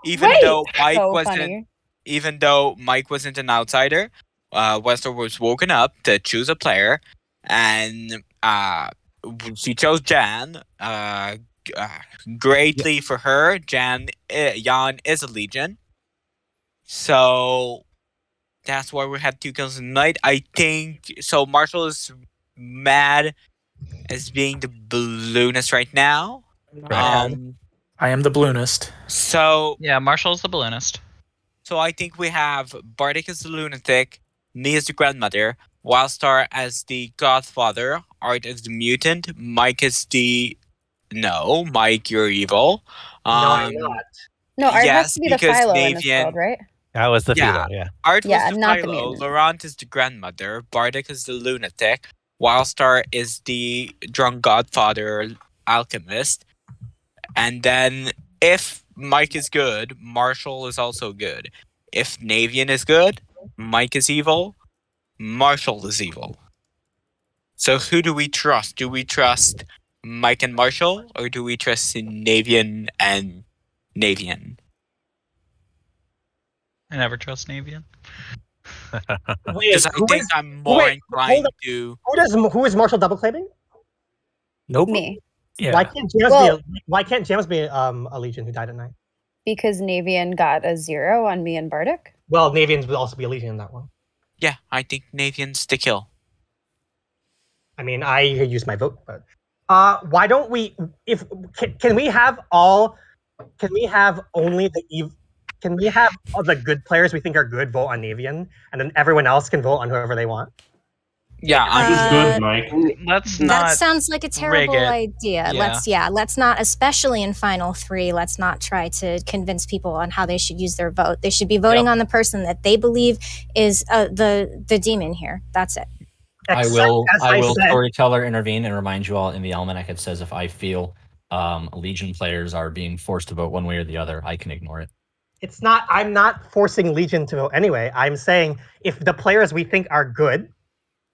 even though Mike wasn't an outsider, Wildstar was woken up to choose a player, and she chose Jan. Greatly for her, Jan is a Legion. So That's why we had 2 kills tonight. I think so. Marshall is mad as being the balloonist right now. I am the balloonist. So yeah, Marshall's the balloonist. So I think we have Bardic as the lunatic, me as the grandmother, Wildstar as the godfather, Art as the mutant, Mike as the Mike, you're evil. No, I'm not. No, Art has yes, to be the because Philo in this Navian- world, right? I was the Yeah. Philo, yeah. Art Yeah, was the not the Philo, mutant. Laurent is the grandmother, Bardic is the lunatic, Wildstar is the drunk godfather, Alchemist, and then if Mike is good, Marshall is also good. If Navian is good, Mike is evil, Marshall is evil. So who do we trust? Do we trust Mike and Marshall, or do we trust Navian and Navian? I never trust Navian. Because I think I'm more inclined to. Who is Marshall double claiming? Nope. Me. Yeah. Why can't James be a Legion who died at night? Because Navian got a 0 on me and Bardic. Well, Navians would also be a Legion in that one. Yeah, I think Navian's the kill. I mean, I use my vote, but why don't we? Can we have all? Can we have only the Can we have all the good players we think are good vote on Navian, and then everyone else can vote on whoever they want? Yeah, This is good, Mike. Let's not. That sounds like a terrible rig it. idea. Let's not, especially in Final 3, let's not try to convince people on how they should use their vote. They should be voting on the person that they believe is the demon here. That's it. I will Storyteller intervene and remind you all in the almanac it says if I feel Legion players are being forced to vote one way or the other, I can ignore it. It's not. I'm not forcing Legion to vote anyway. I'm saying if the players we think are good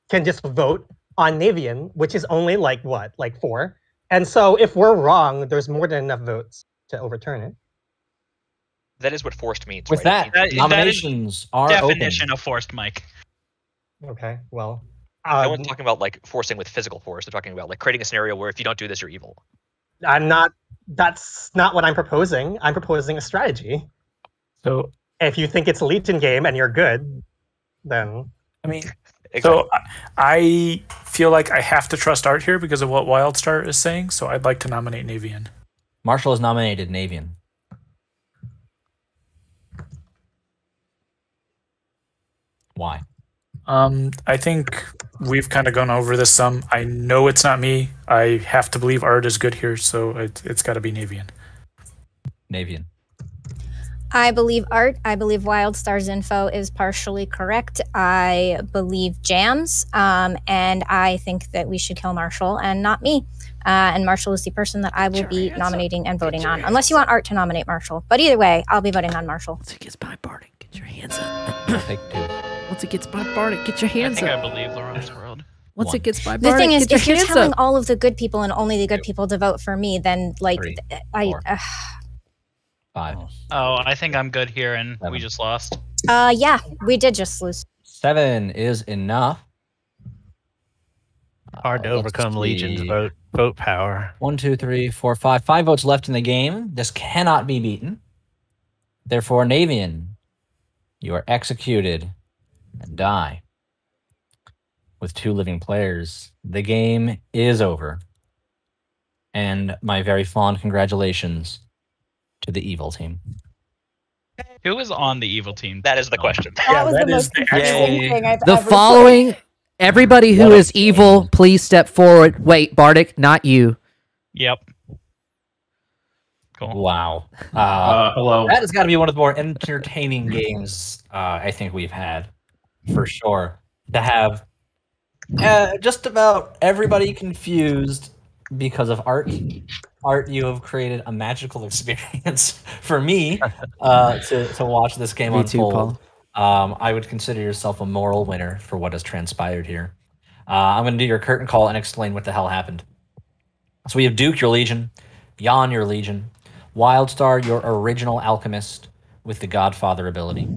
can just vote on Navian, which is only like 4. And so if we're wrong, there's more than enough votes to overturn it. That is what forced means. With right? that, nominations are definition open. of forced, Mike. Okay, well. No one's talking about like forcing with physical force. They're talking about like creating a scenario where if you don't do this, you're evil. I'm not. That's not what I'm proposing. I'm proposing a strategy. So if you think it's a Legion game and you're good, then I mean, so I feel like I have to trust Art here because of what Wildstar is saying. So I'd like to nominate Navian. Marshall has nominated Navian. Why? I think we've kind of gone over this some. I know it's not me. I have to believe Art is good here, so it's got to be Navian. Navian. I believe Art. I believe Wildstar's info is partially correct. I believe Jams, and I think that we should kill Marshall and not me. And Marshall is the person that I will be nominating and voting on, unless you want Art to nominate Marshall. But either way, I'll be voting on Marshall. Once it gets by Bardic, get your hands up. Take 2. Once it gets by Bardic, get your hands I think up. I believe Laurent's world. Once it gets by Bardic, The thing is, get if your you're hands telling up. all of the good people and only the good people to vote for me, then like 3, I 5. Oh, I think I'm good here, and we just lost. yeah, we did just lose. 7 is enough. Hard to let's overcome see. Legion's vote power. 1, 2, 3, 4, 5. 5 votes left in the game. This cannot be beaten. Therefore, Navian, you are executed and die. With 2 living players, the game is over. And my very fond congratulations to the evil team. Who is on the evil team? That is the question. That was the most confusing thing I've The ever following, everybody who is evil, please step forward. Wait, Bardic, not you. Yep. Cool. Wow. Hello. That has got to be one of the more entertaining games I think we've had, for sure. To have just about everybody confused because of Art. Art, you have created a magical experience for me to watch this game Me too, unfold. I would consider yourself a moral winner for what has transpired here. I'm going to do your curtain call and explain what the hell happened. So we have Duke, your Legion. Jan, your Legion. Wildstar, your original Alchemist with the Godfather ability.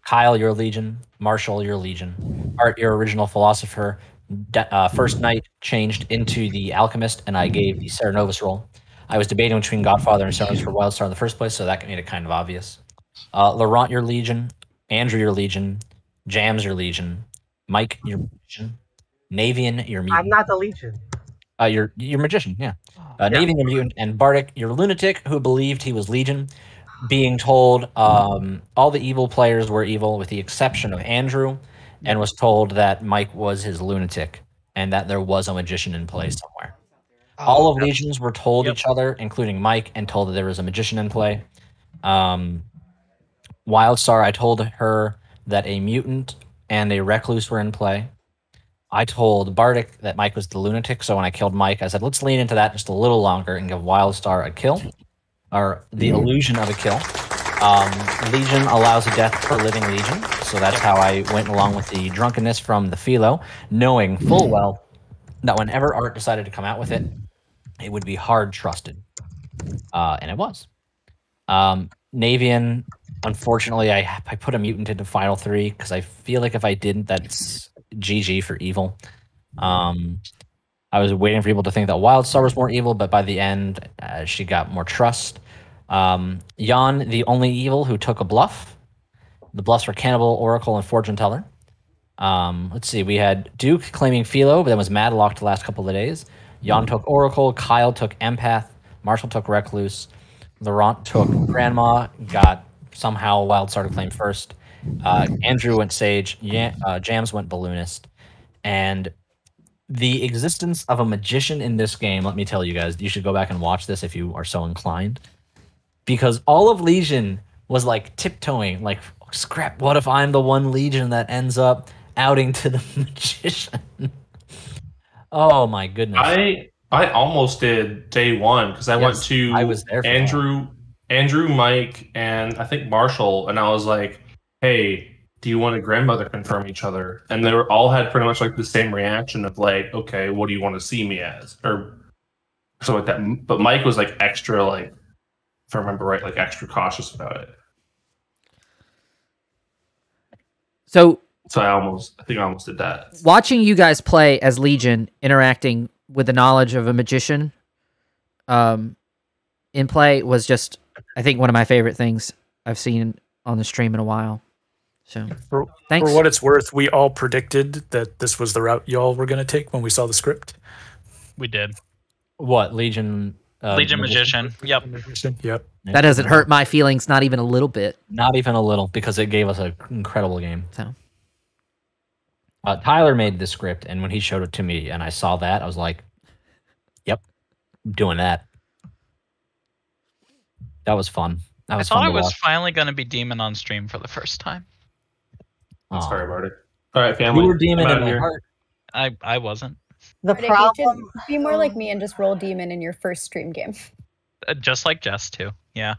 Kyle, your Legion. Marshall, your Legion. Art, your original Philosopher. First Night changed into the Alchemist, and I gave the Serenovus role. I was debating between Godfather and Serenovus for Wildstar in the first place, so that made it kind of obvious. Laurent, your Legion. Andrew, your Legion. Jams, your Legion. Mike, your Magician. Navian, your Mutant. I'm not the Legion. Your Magician, yeah. Navian, your Mutant, and Bardic, your Lunatic, who believed he was Legion, being told all the evil players were evil with the exception of Andrew, and was told that Mike was his Lunatic, and that there was a Magician in play somewhere. All of Legions were told each other, including Mike, and told that there was a Magician in play. Wildstar, I told her that a Mutant and a Recluse were in play. I told Bardic that Mike was the Lunatic, so when I killed Mike, I said, let's lean into that just a little longer and give Wildstar a kill, or the illusion of a kill. Legion allows a death per living Legion, so that's how I went along with the drunkenness from the Philo, knowing full well that whenever Art decided to come out with it, it would be hard trusted. And it was. Navian, unfortunately, I put a Mutant into Final 3, because I feel like if I didn't, that's GG for evil. I was waiting for people to think that Wildstar was more evil, but by the end, she got more trust. Jan, the only evil who took a bluff. The bluffs were Cannibal, Oracle, and Fortune Teller. Let's see, we had Duke claiming Philo, but then was Madlocked the last couple of days. Jan took Oracle, Kyle took Empath, Marshall took Recluse, Laurent took Grandma, got somehow Wildstar to claim first. Andrew went Sage, Jams went Balloonist, and the existence of a Magician in this game, let me tell you guys, you should go back and watch this if you are so inclined, because all of Legion was like tiptoeing, like, scrap, what if I'm the one Legion that ends up outing to the Magician? Oh my goodness. I almost did day one, because I went to Andrew, Mike, and I think Marshall, and I was like, hey, do you want a grandmother confirm each other? And they all had pretty much like the same reaction of like, okay, what do you want to see me as? Or so like that. But Mike was like extra, like, if I remember right, like extra cautious about it. So I think I almost did that. Watching you guys play as Legion, interacting with the knowledge of a magician in play was just, I think, one of my favorite things I've seen on the stream in a while. So thanks. For what it's worth, we all predicted that this was the route y'all were going to take when we saw the script. We did. What, Legion? Legion Magician. Yep. Yep. That doesn't hurt my feelings, not even a little bit. Not even a little, because it gave us an incredible game. So, Tyler made the script, and when he showed it to me and I saw that, I was like, yep, I'm doing that. That was fun. I thought I was finally going to be Demon on stream for the first time. Sorry about it. All right, family. You were Demon in my heart. I wasn't. The Bardic, problem. you should be more like me and just roll demon in your first stream game. Just like Jess, too. Yeah.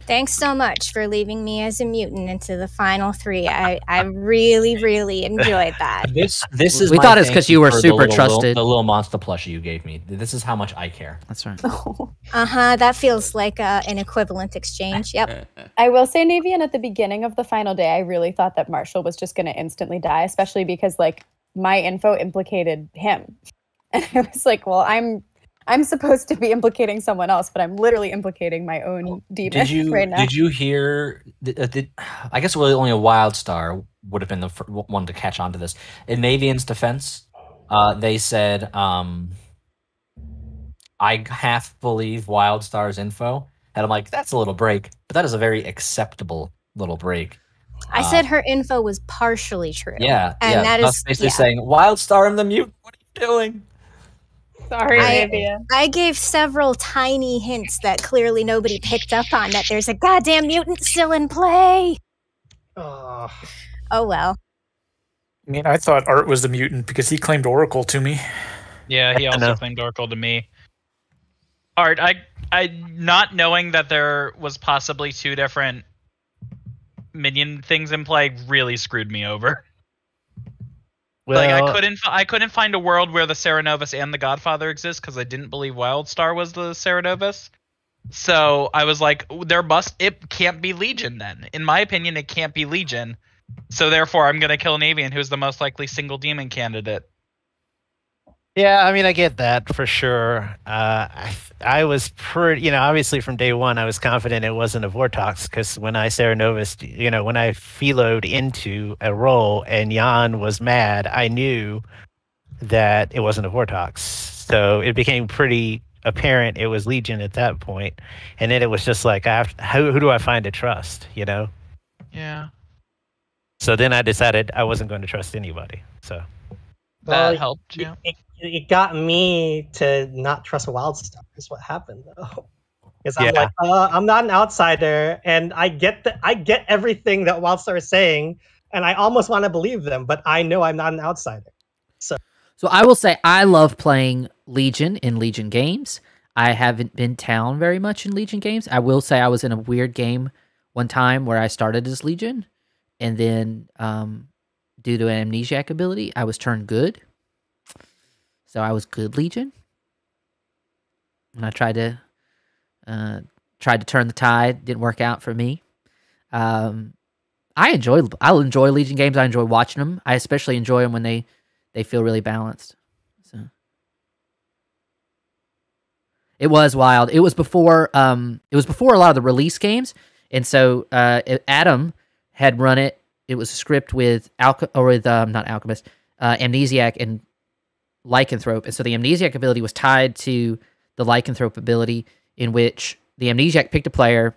Thanks so much for leaving me as a mutant into the final 3. I really, really enjoyed that. This is. We my thought it's thank because you were for super the trusted. The little monster plushie you gave me. This is how much I care. That's right. That feels like an equivalent exchange. Yep. I will say, Navian, at the beginning of the final day, I really thought that Marshall was just going to instantly die, especially because like my info implicated him, and I was like, well, I'm supposed to be implicating someone else, but I'm literally implicating my own demon right now. Did you hear? I guess really only a Wildstar would have been the one to catch on to this. In Navian's defense, they said, I half believe Wildstar's info. And I'm like, that's a little break, but that is a very acceptable little break. I said her info was partially true. Yeah. And that is basically saying, Wildstar, I'm the mutant. What are you doing? Sorry, Navian. I gave several tiny hints that clearly nobody picked up on, that there's a goddamn mutant still in play. Oh well. I mean, I thought Art was the mutant because he claimed Oracle to me. Yeah, he also claimed Oracle to me. Art, I not knowing that there was possibly 2 different minion things in play really screwed me over. Well, like I couldn't find a world where the Cerenovus and the Godfather exist because I didn't believe Wildstar was the Cerenovus. So I was like, it can't be Legion then. In my opinion, it can't be Legion. So therefore, I'm gonna kill Navian, who's the most likely single demon candidate. Yeah, I mean, I get that for sure. I was pretty, obviously from day one, I was confident it wasn't a Vortox because when I Serenovus, when I Philoed into a role and Jan was mad, I knew that it wasn't a Vortox. So it became pretty apparent it was Legion at that point. And then it was just like, who do I find to trust, Yeah. So then I decided I wasn't going to trust anybody. So that helped, yeah. It got me to not trust Wildstar. Is what happened though. Because I'm Yeah. like, I'm not an outsider, and I get everything that Wildstar is saying, and I almost want to believe them, but I know I'm not an outsider. So I will say I love playing Legion in Legion games. I haven't been down very much in Legion games. I will say I was in a weird game one time where I started as Legion, and then due to an amnesiac ability, I was turned good. So I was good Legion. And I tried to turn the tide. Didn't work out for me. I'll enjoy Legion games. I enjoy watching them. I especially enjoy them when they feel really balanced. So it was wild. It was before a lot of the release games, and so Adam had run it. It was a script with not Alchemist, Amnesiac and Lycanthrope, and so the Amnesiac ability was tied to the Lycanthrope ability, in which the Amnesiac picked a player.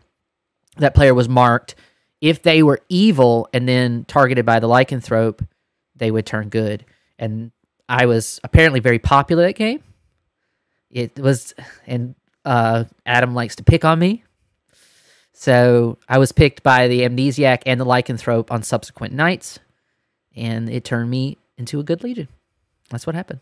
That player was marked. If they were evil and then targeted by the Lycanthrope, they would turn good. And I was apparently very popular at game. It was, and Adam likes to pick on me. So I was picked by the Amnesiac and the Lycanthrope on subsequent nights, and it turned me into a good Legion. That's what happened.